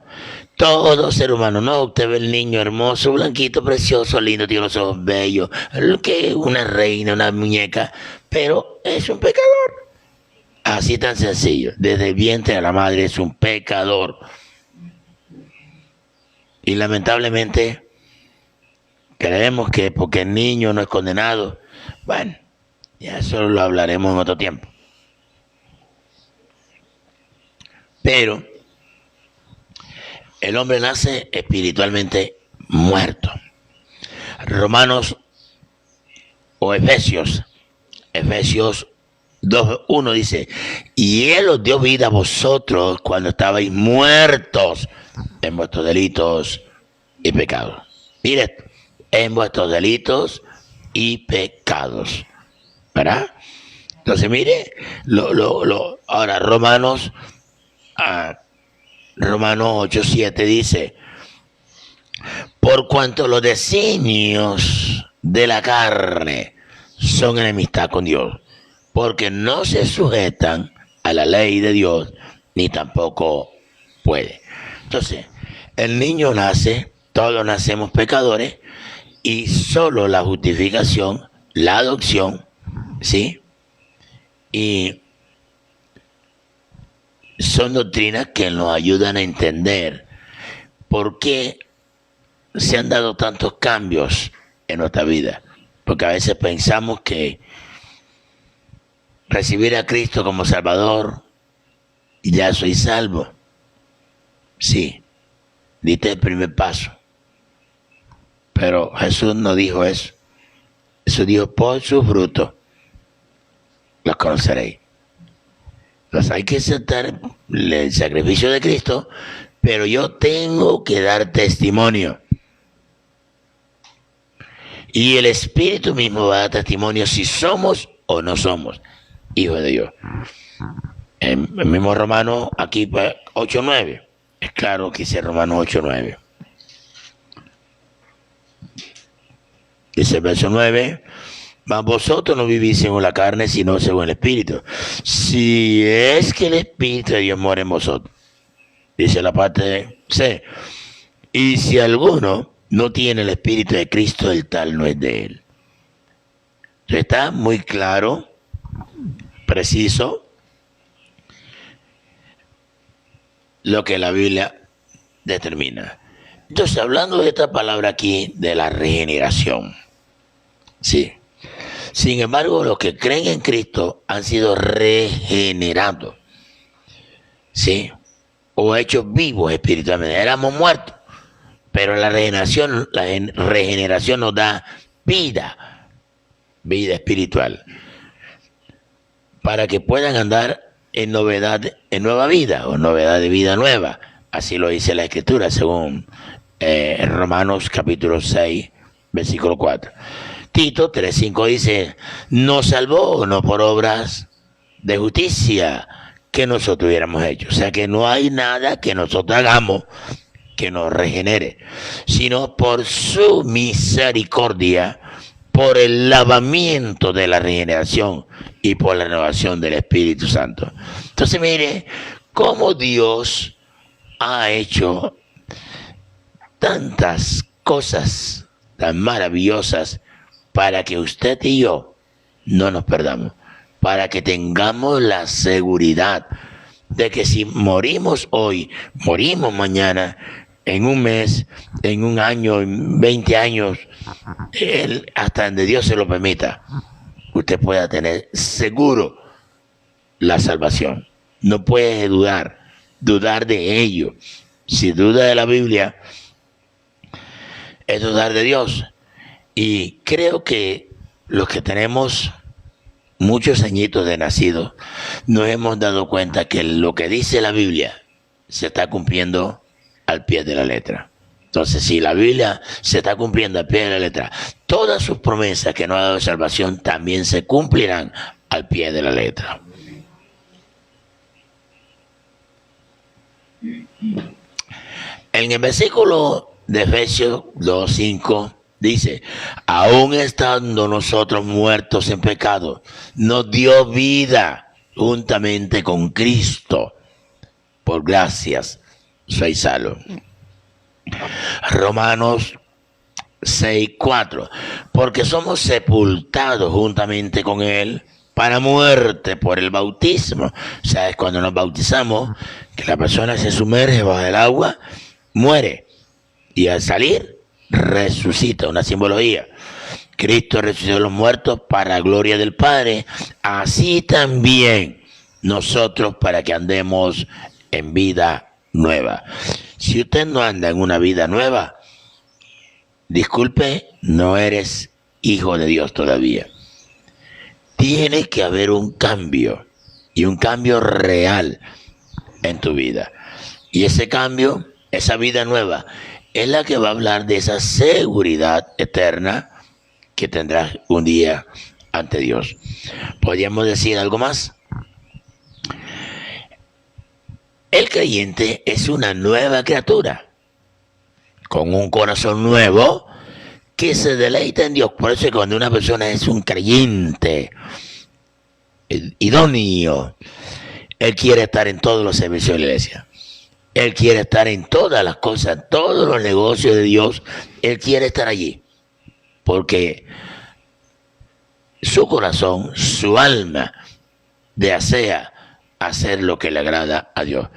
Todo ser humano, no, usted ve el niño hermoso, blanquito, precioso, lindo, tiene los ojos bellos, que una reina, una muñeca, pero es un pecador. Así tan sencillo, desde el vientre de la madre es un pecador. Y lamentablemente creemos que porque el niño no es condenado, bueno, ya eso lo hablaremos en otro tiempo. Pero el hombre nace espiritualmente muerto. Romanos o Efesios 2:1 dice, y Él os dio vida a vosotros cuando estabais muertos en vuestros delitos y pecados. Mire, en vuestros delitos y pecados. ¿Verdad? Entonces, mire, ahora Romanos 8:7 dice, por cuanto los designios de la carne son enemistad con Dios, porque no se sujetan a la ley de Dios, ni tampoco puede. Entonces, el niño nace, todos nacemos pecadores, y solo la justificación, la adopción, ¿sí? Y son doctrinas que nos ayudan a entender por qué se han dado tantos cambios en nuestra vida. Porque a veces pensamos que recibir a Cristo como Salvador, ya soy salvo. Sí, diste el primer paso. Pero Jesús no dijo eso. Jesús dijo, por sus frutos los conoceréis. Entonces hay que aceptar el sacrificio de Cristo, pero yo tengo que dar testimonio. Y el Espíritu mismo va a dar testimonio si somos o no somos hijos de Dios. En el mismo Romano, aquí 8:9. Es claro que dice Romano 8:9. Dice el verso 9. Mas vosotros no vivís según la carne, sino según el Espíritu. Si es que el Espíritu de Dios mora en vosotros. Dice la parte C. Y si alguno no tiene el Espíritu de Cristo, el tal no es de él. Entonces está muy claro, preciso, lo que la Biblia determina. Entonces, hablando de esta palabra aquí, de la regeneración. Sí. Sin embargo, los que creen en Cristo han sido regenerados, ¿sí? O hechos vivos espiritualmente. Éramos muertos, pero la regeneración nos da vida espiritual, para que puedan andar en nueva vida, o novedad de vida nueva. Así lo dice la Escritura, según Romanos capítulo 6, versículo 4. Tito 3:5 dice, nos salvó no por obras de justicia que nosotros hubiéramos hecho. O sea que no hay nada que nosotros hagamos que nos regenere, sino por su misericordia, por el lavamiento de la regeneración y por la renovación del Espíritu Santo. Entonces mire cómo Dios ha hecho tantas cosas tan maravillosas para que usted y yo no nos perdamos, para que tengamos la seguridad de que si morimos hoy, morimos mañana, en un mes, en un año, en 20 años, hasta donde Dios se lo permita, usted pueda tener seguro la salvación. No puede dudar de ello. Si duda de la Biblia, es dudar de Dios. Y creo que los que tenemos muchos añitos de nacido, nos hemos dado cuenta que lo que dice la Biblia se está cumpliendo al pie de la letra. Entonces, si la Biblia se está cumpliendo al pie de la letra, todas sus promesas que nos ha dado salvación también se cumplirán al pie de la letra. En el versículo de Efesios 2:5 dice, aún estando nosotros muertos en pecado, nos dio vida juntamente con Cristo. Por gracias sois salvos. Romanos 6:4. Porque somos sepultados juntamente con Él para muerte por el bautismo. O sea, es cuando nos bautizamos, que la persona se sumerge bajo el agua, muere. Y al salir, resucita, una simbología. Cristo resucitó de los muertos para gloria del Padre. Así también nosotros para que andemos en vida nueva. Si usted no anda en una vida nueva, disculpe, no eres hijo de Dios todavía. Tiene que haber un cambio, y un cambio real en tu vida. Y ese cambio, esa vida nueva, es la que va a hablar de esa seguridad eterna que tendrás un día ante Dios. ¿Podríamos decir algo más? El creyente es una nueva criatura, con un corazón nuevo, que se deleita en Dios. Por eso es cuando una persona es un creyente idóneo, él quiere estar en todos los servicios de la iglesia. Él quiere estar en todas las cosas, todos los negocios de Dios. Él quiere estar allí. Porque su corazón, su alma, desea hacer lo que le agrada a Dios.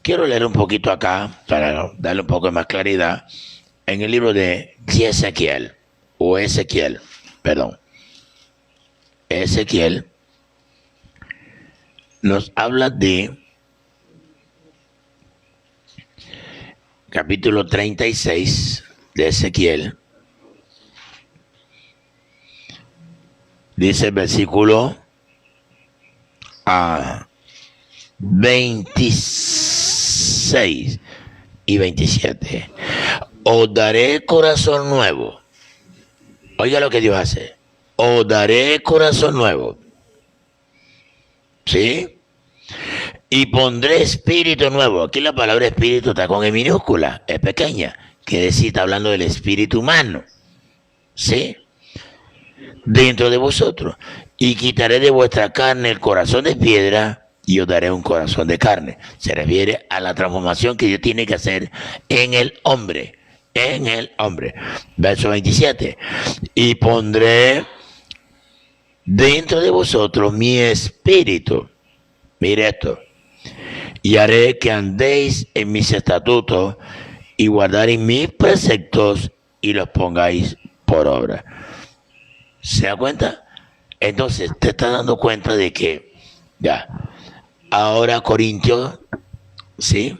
Quiero leer un poquito acá, para darle un poco más claridad, en el libro de Ezequiel, Ezequiel nos habla de capítulo 36 de Ezequiel. Dice el versículo 26 y 27. Os daré corazón nuevo. Oiga lo que Dios hace. Os daré corazón nuevo. ¿Sí? Y pondré espíritu nuevo. Aquí la palabra espíritu está con E minúscula, es pequeña. Quiere decir, está hablando del espíritu humano. ¿Sí? Dentro de vosotros. Y quitaré de vuestra carne el corazón de piedra y os daré un corazón de carne. Se refiere a la transformación que Dios tiene que hacer en el hombre. En el hombre. Verso 27. Y pondré dentro de vosotros mi espíritu. Mire esto. Y haré que andéis en mis estatutos y guardaréis mis preceptos y los pongáis por obra. ¿Se da cuenta? Entonces te estás dando cuenta de que ya. Ahora Corintios, ¿sí?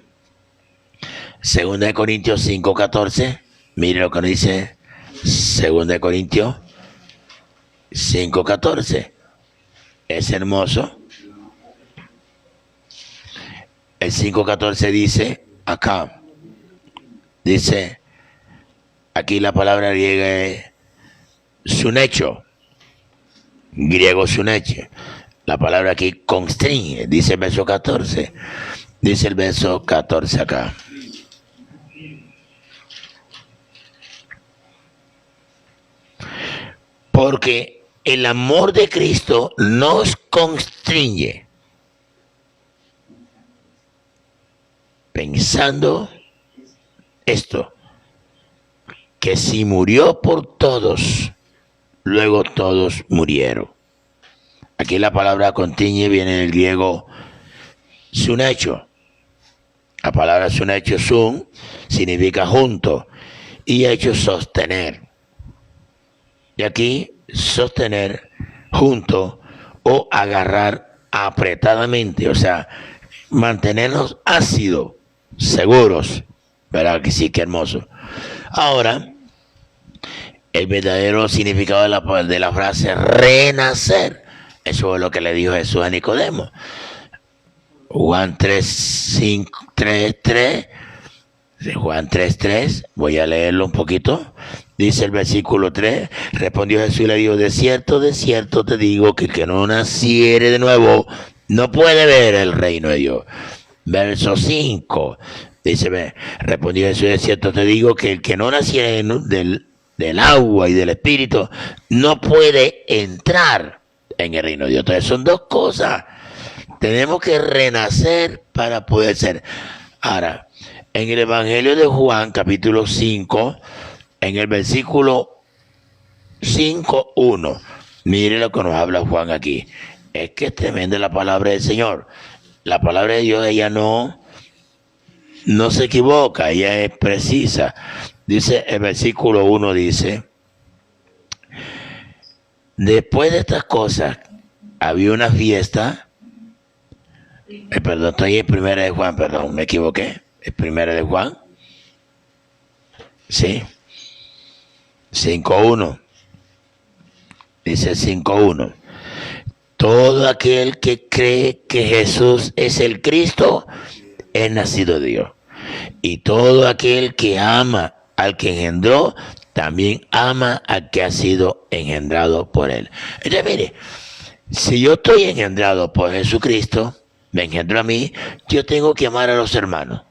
2 Corintios 5:14. Mire lo que nos dice 2 Corintios 5:14. Es hermoso. El 5:14 dice, acá, dice, aquí la palabra griega es sunecho, griego suneche. La palabra aquí constriñe, dice el verso 14. Dice el verso 14 acá. Porque el amor de Cristo nos constriñe, pensando esto, que si murió por todos, luego todos murieron. Aquí la palabra constriñe viene del griego sunecho. La palabra sunecho, sun, significa junto, y hecho sostener. Y aquí sostener junto o agarrar apretadamente, o sea, mantenernos ácidos, seguros. ¿Verdad que sí? Qué hermoso. Ahora, el verdadero significado de la frase renacer, eso es lo que le dijo Jesús a Nicodemo. Juan 3:3, voy a leerlo un poquito. Dice el versículo 3, respondió Jesús y le dijo, de cierto te digo que el que no naciere de nuevo no puede ver el reino de Dios. Verso 5, dice, respondió Jesús, de cierto te digo que el que no naciere del agua y del espíritu no puede entrar en el reino de Dios. Entonces son dos cosas. Tenemos que renacer para poder ser. Ahora, en el Evangelio de Juan, capítulo 5, en el versículo 5:1, mire lo que nos habla Juan aquí. Es que es tremenda la palabra del Señor. La palabra de Dios, ella no se equivoca, ella es precisa. Dice, el versículo 1 dice: después de estas cosas, había una fiesta. Perdón, estoy en primera de Juan, perdón, me equivoqué. Es primera de Juan. Sí. 5:1. Dice 5:1. Todo aquel que cree que Jesús es el Cristo es nacido de Dios. Y todo aquel que ama al que engendró, también ama al que ha sido engendrado por él. Entonces, mire, si yo estoy engendrado por Jesucristo, me engendró a mí, yo tengo que amar a los hermanos.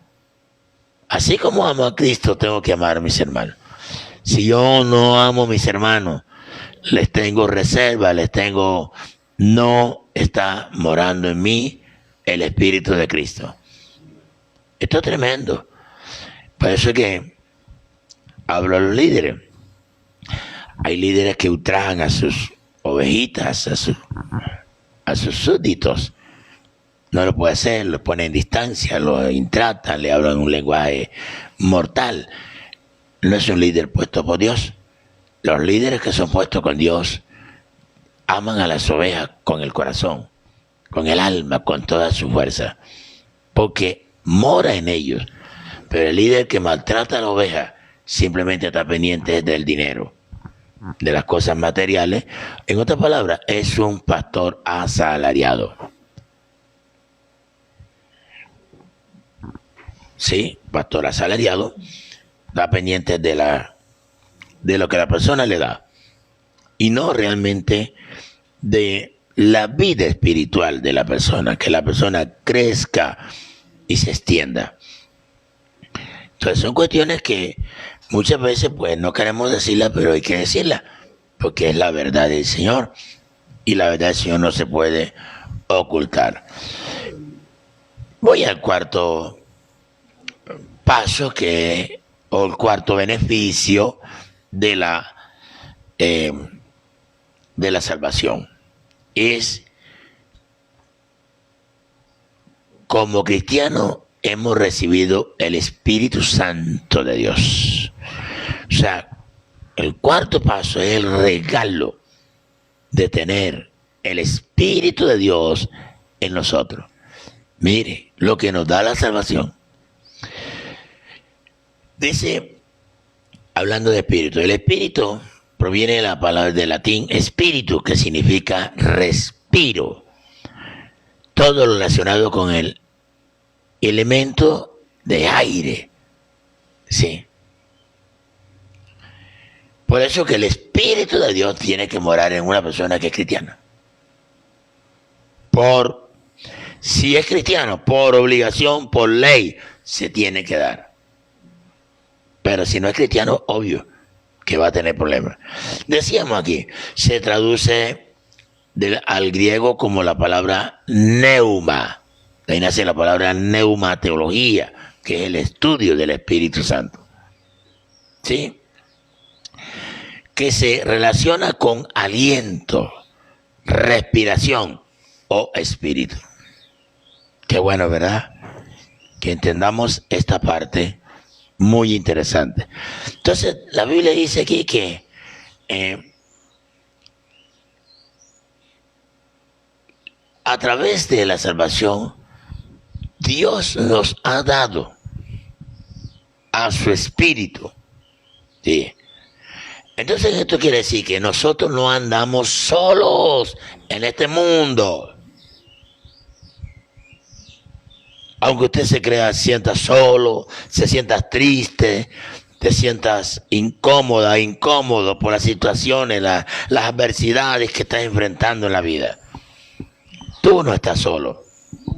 Así como amo a Cristo, tengo que amar a mis hermanos. Si yo no amo a mis hermanos, les tengo reserva, no está morando en mí el Espíritu de Cristo. Esto es tremendo. Por eso es que hablo a los líderes. Hay líderes que ultrajan a sus ovejitas, a sus súbditos. No lo puede hacer, lo ponen en distancia, lo intratan, le hablan un lenguaje mortal. No es un líder puesto por Dios. Los líderes que son puestos con Dios aman a las ovejas con el corazón, con el alma, con toda su fuerza, porque mora en ellos. Pero el líder que maltrata a la oveja simplemente está pendiente del dinero, de las cosas materiales. En otras palabras, es un pastor asalariado. Sí, pastor asalariado, está pendiente de lo que la persona le da y no realmente de la vida espiritual de la persona, que la persona crezca y se extienda. Entonces son cuestiones que muchas veces pues no queremos decirla, pero hay que decirla, porque es la verdad del Señor y la verdad del Señor no se puede ocultar. Voy al cuarto paso, o el cuarto beneficio de la salvación. Es, como cristianos hemos recibido el Espíritu Santo de Dios. O sea, el cuarto paso es el regalo de tener el Espíritu de Dios en nosotros. Mire, lo que nos da la salvación. Dice, hablando de espíritu, el espíritu proviene de la palabra del latín espíritu, que significa respiro. Todo lo relacionado con el elemento de aire. Sí. Por eso que el Espíritu de Dios tiene que morar en una persona que es cristiana. Si es cristiano, por obligación, por ley, se tiene que dar. Pero si no es cristiano, obvio que va a tener problemas. Decíamos aquí, se traduce al griego como la palabra neuma. De ahí nace la palabra neumateología, que es el estudio del Espíritu Santo. ¿Sí? Que se relaciona con aliento, respiración o espíritu. Qué bueno, ¿verdad? Que entendamos esta parte muy interesante. Entonces, la Biblia dice aquí que a través de la salvación, Dios nos ha dado a su Espíritu. ¿Sí? Entonces, esto quiere decir que nosotros no andamos solos en este mundo. Aunque usted sienta solo, se sienta triste, te sientas incómodo por las situaciones, las adversidades que estás enfrentando en la vida. Tú no estás solo,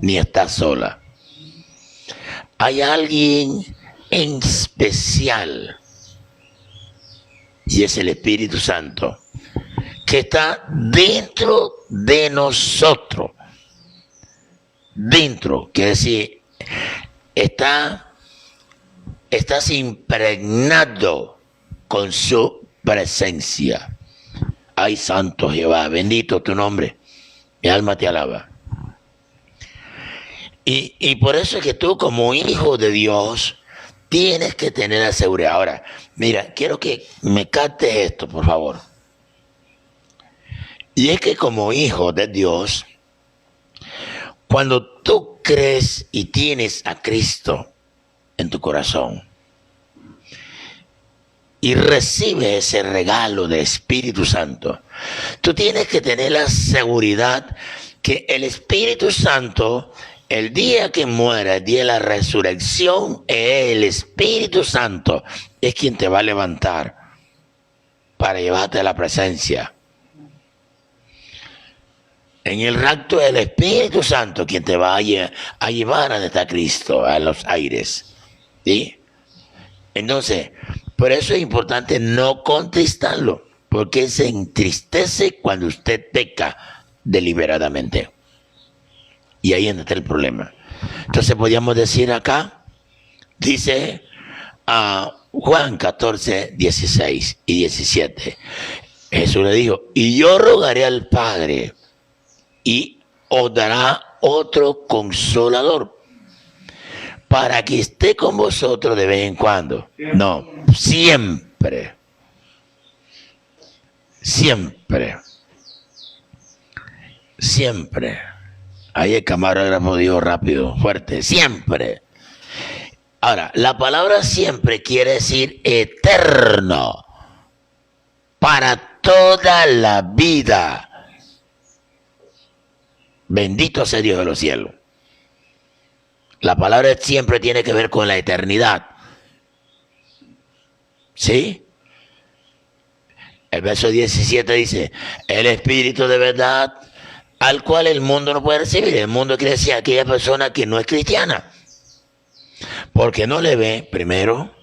ni estás sola. Hay alguien en especial, y es el Espíritu Santo, que está dentro de nosotros. dentro, quiere decir, estás impregnado con su presencia. Ay, santo Jehová, bendito tu nombre, mi alma te alaba. Y por eso es que tú como hijo de Dios tienes que tener la seguridad. Ahora, mira, quiero que me captes esto, por favor. Y es que como hijo de Dios, cuando tú crees y tienes a Cristo en tu corazón y recibes ese regalo de Espíritu Santo, tú tienes que tener la seguridad que el Espíritu Santo, el día que muera, el día de la resurrección, el Espíritu Santo es quien te va a levantar para llevarte a la presencia. En el rapto del Espíritu Santo, quien te va a llevar a donde está Cristo, a los aires. ¿Sí? Entonces, por eso es importante no contristarlo, porque se entristece cuando usted peca deliberadamente. Y ahí está el problema. Entonces podríamos decir acá, dice Juan 14, 16 y 17. Jesús le dijo, y yo rogaré al Padre y os dará otro consolador para que esté con vosotros de vez en cuando. No, siempre. Siempre. Siempre. Ahí el camarógrafo dijo rápido, fuerte, siempre. Ahora, la palabra siempre quiere decir eterno, para toda la vida. Bendito sea Dios de los cielos. La palabra siempre tiene que ver con la eternidad. ¿Sí? El verso 17 dice, el Espíritu de verdad, al cual el mundo no puede recibir. El mundo quiere decir aquella persona que no es cristiana. Porque no le ve, primero,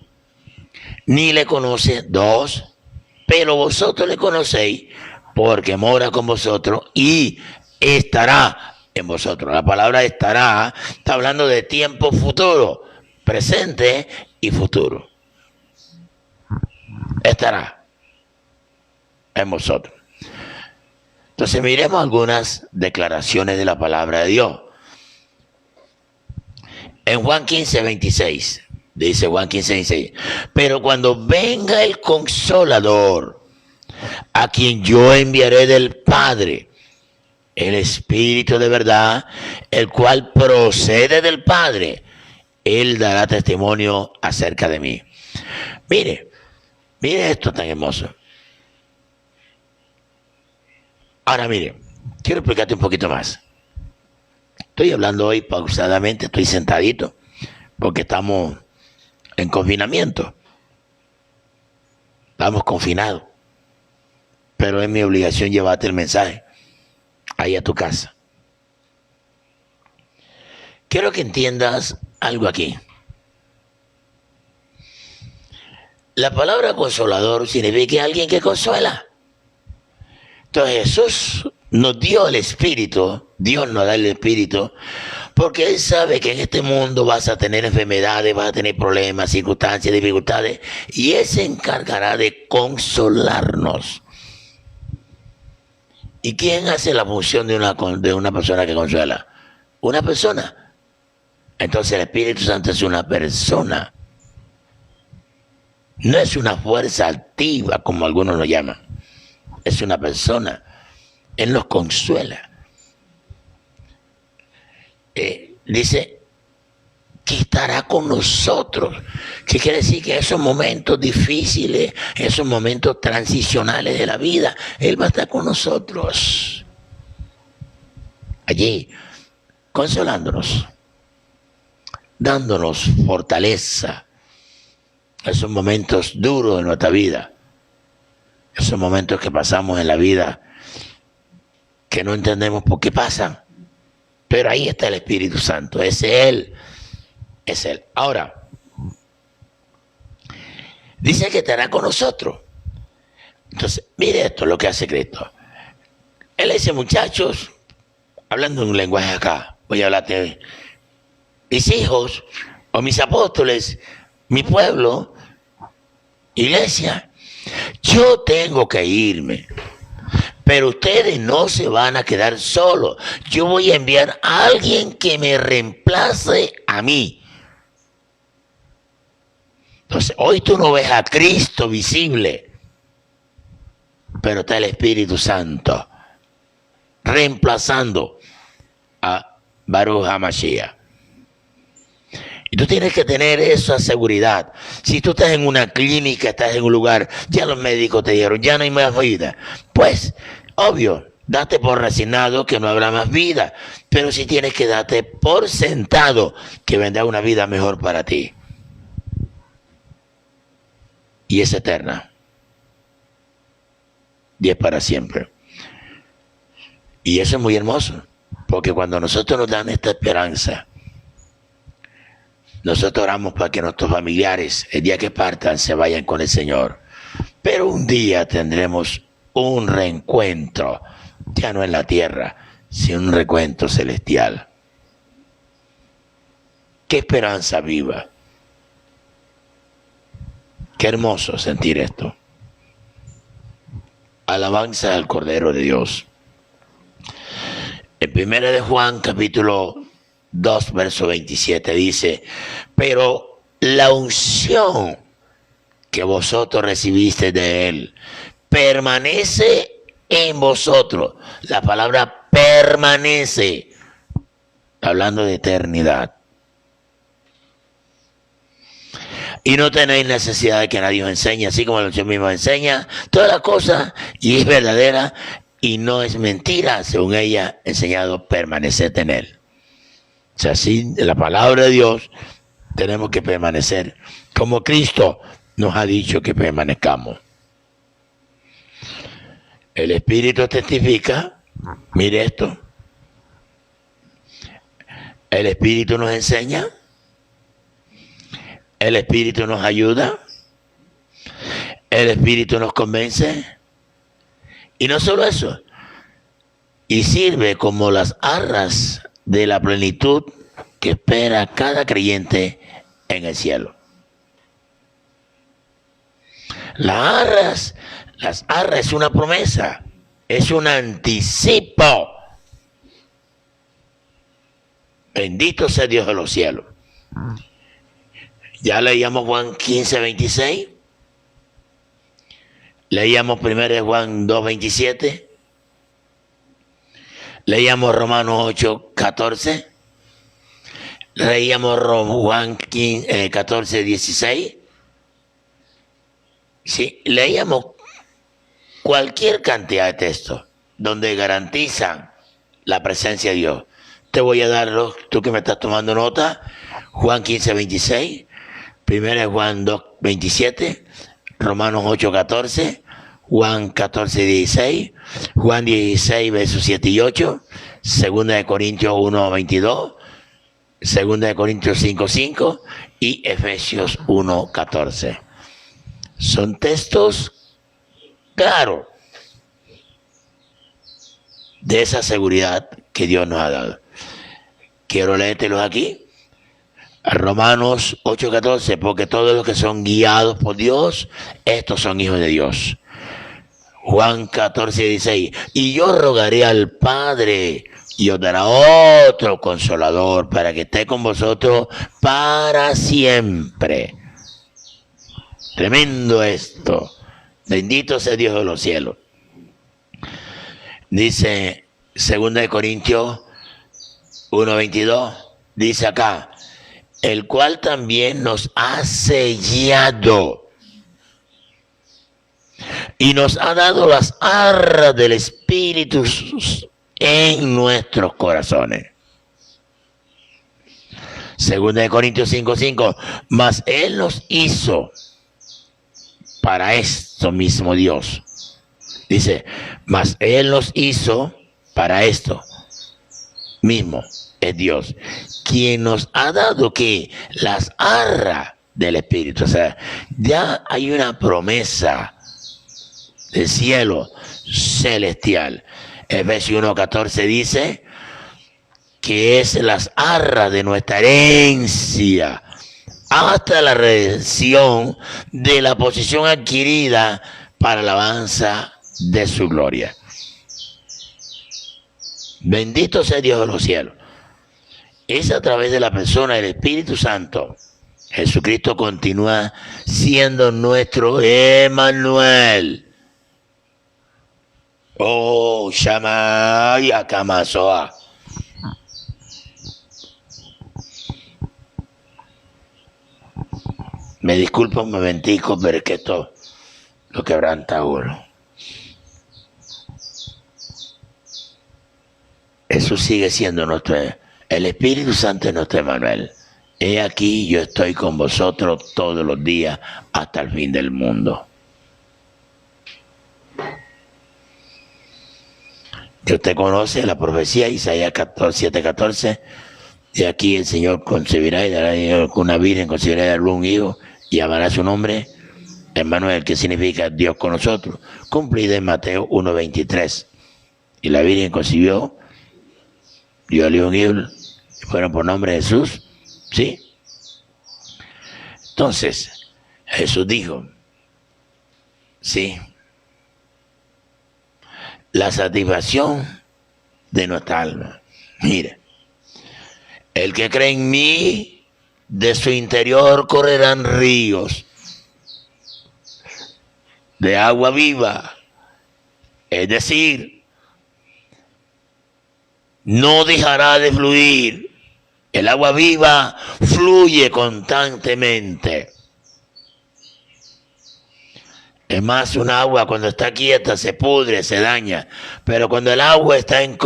ni le conoce, dos, pero vosotros le conocéis porque mora con vosotros y estará en vosotros. La palabra estará está hablando de tiempo futuro, presente y futuro. Estará en vosotros. Entonces miremos algunas declaraciones de la palabra de Dios. En Juan 15, 26, dice Juan 15, 26, pero cuando venga el Consolador, a quien yo enviaré del Padre, el Espíritu de verdad, el cual procede del Padre, Él dará testimonio acerca de mí. Mire esto tan hermoso. Ahora mire, quiero explicarte un poquito más. Estoy hablando hoy pausadamente, estoy sentadito, porque estamos en confinamiento. Estamos confinados. Pero es mi obligación llevarte el mensaje ahí a tu casa. Quiero que entiendas algo aquí. La palabra consolador significa alguien que consuela. Entonces Jesús nos dio el Espíritu, Dios nos da el Espíritu, porque Él sabe que en este mundo vas a tener enfermedades, vas a tener problemas, circunstancias, dificultades, y Él se encargará de consolarnos. ¿Y quién hace la función de una persona que consuela? Una persona. Entonces el Espíritu Santo es una persona. No es una fuerza activa como algunos lo llaman. Es una persona. Él nos consuela. Dice que estará con nosotros. ¿Qué quiere decir? Que esos momentos difíciles, esos momentos transicionales de la vida, Él va a estar con nosotros. Allí, consolándonos, dándonos fortaleza. Esos momentos duros de nuestra vida, esos momentos que pasamos en la vida que no entendemos por qué pasan, pero ahí está el Espíritu Santo, es Él. Ahora, dice que estará con nosotros. Entonces, mire esto, lo que hace Cristo. Él dice, muchachos, hablando en un lenguaje acá, voy a hablarte de mis hijos o mis apóstoles, mi pueblo, iglesia. Yo tengo que irme, pero ustedes no se van a quedar solos. Yo voy a enviar a alguien que me reemplace a mí. Entonces, hoy tú no ves a Cristo visible, pero está el Espíritu Santo reemplazando a Baruch HaMashiach. Y tú tienes que tener esa seguridad. Si tú estás en una clínica, estás en un lugar, ya los médicos te dijeron, ya no hay más vida. Pues, obvio, date por resignado que no habrá más vida. Pero sí tienes que darte por sentado que vendrá una vida mejor para ti. Y es eterna. Y es para siempre. Y eso es muy hermoso. Porque cuando nosotros nos dan esta esperanza, nosotros oramos para que nuestros familiares, el día que partan, se vayan con el Señor. Pero un día tendremos un reencuentro, ya no en la tierra, sino un reencuentro celestial. ¡Qué esperanza viva! ¡Qué hermoso sentir esto! Alabanza al Cordero de Dios. En 1 de Juan, capítulo 2, verso 27 dice, pero la unción que vosotros recibiste de Él permanece en vosotros. La palabra permanece, hablando de eternidad. Y no tenéis necesidad de que nadie os enseñe, así como la unción misma enseña todas las cosas y es verdadera y no es mentira, según ella enseñado, permaneced en Él. O sea, sin la palabra de Dios tenemos que permanecer como Cristo nos ha dicho que permanezcamos. El Espíritu testifica, mire esto, el Espíritu nos enseña, el Espíritu nos ayuda, el Espíritu nos convence, y no solo eso, y sirve como las arras de la plenitud que espera cada creyente en el cielo. Las arras es una promesa, es un anticipo. Bendito sea Dios de los cielos. Ya leíamos Juan 15, 26. Leíamos 1 Juan 2, 27. Leíamos Romanos 8, 14. Leíamos Juan 14, 16. Sí, leíamos cualquier cantidad de textos donde garantizan la presencia de Dios. Te voy a darlos, tú que me estás tomando nota, Juan 15, 26, 1 Juan 2, 27, Romanos 8, 14, Juan 14, 16, Juan 16, versos 7 y 8, 2 Corintios 1, 22, 2 Corintios 5, 5 y Efesios 1, 14. Son textos claros de esa seguridad que Dios nos ha dado. Quiero leértelos aquí. Romanos 8:14, porque todos los que son guiados por Dios, estos son hijos de Dios. Juan 14:16, y yo rogaré al Padre y os dará otro consolador para que esté con vosotros para siempre. Tremendo esto. Bendito sea Dios de los cielos. Dice 2 Corintios 1:22, dice acá, el cual también nos ha sellado y nos ha dado las arras del Espíritu en nuestros corazones. 2 Corintios 5:5, mas Él nos hizo para esto mismo Dios. Dice, mas Él nos hizo para esto mismo, es Dios, quien nos ha dado que las arras del Espíritu. O sea, ya hay una promesa del cielo celestial. Efesios 1:14 dice, que es las arras de nuestra herencia, hasta la redención de la posición adquirida para la alabanza de su gloria. Bendito sea Dios de los cielos. Es a través de la persona del Espíritu Santo. Jesucristo continúa siendo nuestro Emmanuel. Oh, Shammai Akamazoa. Me disculpo un momentico, pero es que esto lo quebranta uno. Eso sigue siendo el Espíritu Santo es nuestro Emmanuel. He aquí, yo estoy con vosotros todos los días hasta el fin del mundo. Que usted conoce la profecía, Isaías 7:14. De aquí el Señor concebirá y dará una virgen, concebirá y dará un hijo, y llamará su nombre Emmanuel, que significa Dios con nosotros, cumplida en Mateo 1:23. Y la virgen concibió, dio al hijo un hijo, y fueron por nombre Jesús, ¿sí? Entonces, Jesús dijo, sí, la satisfacción de nuestra alma. Mire, el que cree en mí, de su interior correrán ríos de agua viva. Es decir, no dejará de fluir. El agua viva fluye constantemente. Es más, un agua cuando está quieta se pudre, se daña. Pero cuando el agua está en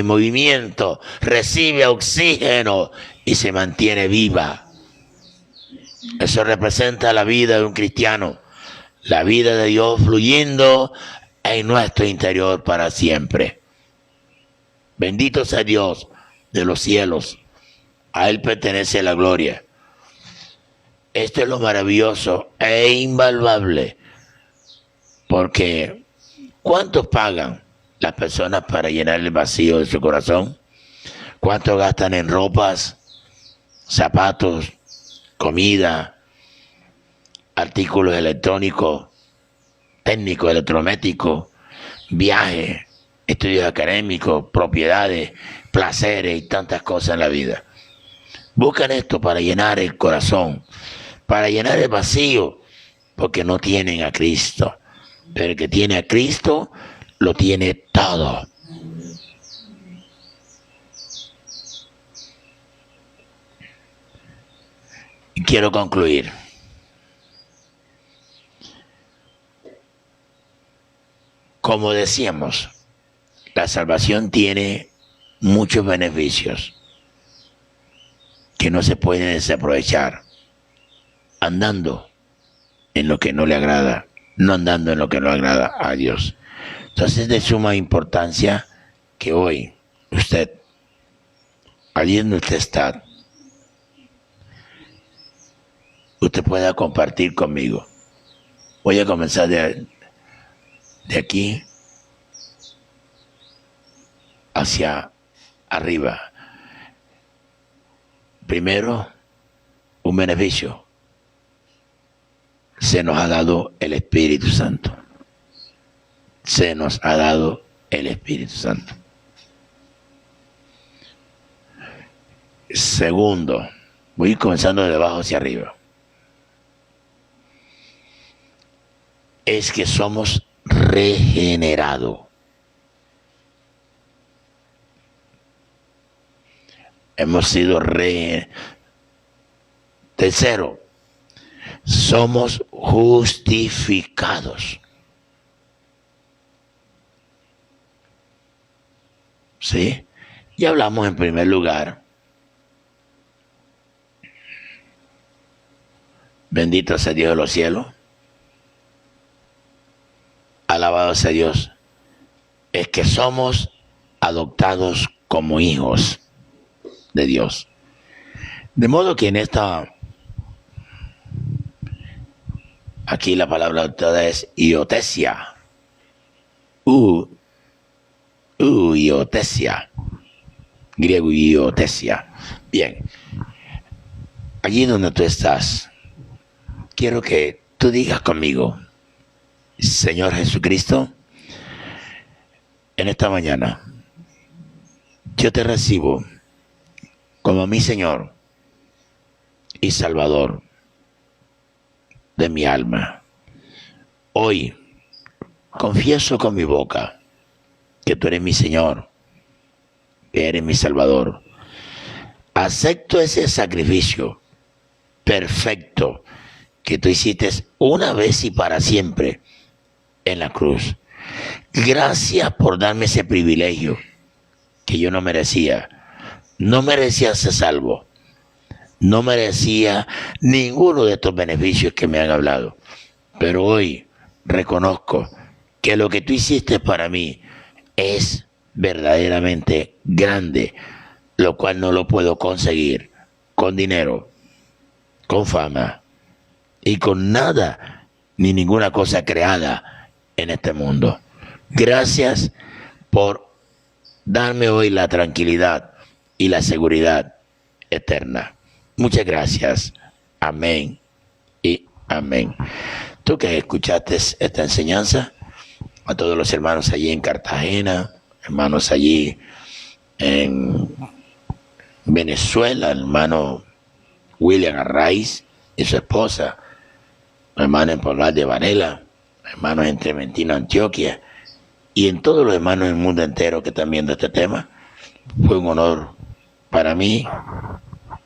movimiento, recibe oxígeno y se mantiene viva. Eso representa la vida de un cristiano. La vida de Dios fluyendo en nuestro interior para siempre. Bendito sea Dios de los cielos. A Él pertenece la gloria. Esto es lo maravilloso e invaluable. Porque ¿cuántos pagan las personas para llenar el vacío de su corazón? ¿Cuánto gastan en ropas, zapatos, comida, artículos electrónicos, técnicos, electrométricos, viajes, estudios académicos, propiedades, placeres y tantas cosas en la vida? Buscan esto para llenar el corazón, para llenar el vacío, porque no tienen a Cristo. Pero el que tiene a Cristo, lo tiene todo. Y quiero concluir. Como decíamos, la salvación tiene muchos beneficios que no se pueden desaprovechar andando en lo que no le agrada, no andando en lo que no agrada a Dios. Entonces es de suma importancia que hoy usted, allí donde usted está, usted pueda compartir conmigo. Voy a comenzar de aquí hacia arriba. Primero, un beneficio. Se nos ha dado el Espíritu Santo. Se nos ha dado el Espíritu Santo. Segundo, voy comenzando de abajo hacia arriba. Es que somos regenerados. Hemos sido Tercero, somos justificados. ¿Sí? Ya hablamos en primer lugar. Bendito sea Dios de los cielos. Alabado sea Dios. Es que somos adoptados como hijos de Dios. De modo que en aquí la palabra adoptada es iotesia. Iotesia. griego iotesia. Bien, allí donde tú estás, quiero que tú digas conmigo, Señor Jesucristo, en esta mañana yo te recibo como mi Señor y Salvador de mi alma. Hoy confieso con mi boca que tú eres mi Señor, que eres mi Salvador. Acepto ese sacrificio perfecto que tú hiciste una vez y para siempre en la cruz. Gracias por darme ese privilegio que yo no merecía. No merecía ser salvo. No merecía ninguno de estos beneficios que me han hablado. Pero hoy reconozco que lo que tú hiciste para mí es verdaderamente grande, lo cual no lo puedo conseguir con dinero, con fama y con nada ni ninguna cosa creada en este mundo. Gracias por darme hoy la tranquilidad y la seguridad eterna. Muchas gracias. Amén y amén. Tú que escuchaste esta enseñanza, a todos los hermanos allí en Cartagena, hermanos allí en Venezuela, hermano William Arraiz y su esposa, hermano en Poblado de Varela, hermanos en Trementino, Antioquia, y en todos los hermanos del mundo entero que están viendo este tema. Fue un honor para mí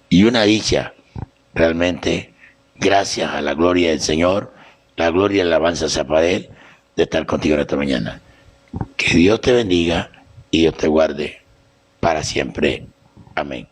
y una dicha, realmente, gracias a la gloria del Señor, la gloria y la alabanza sea para Él, de estar contigo en esta mañana. Que Dios te bendiga y Dios te guarde para siempre. Amén.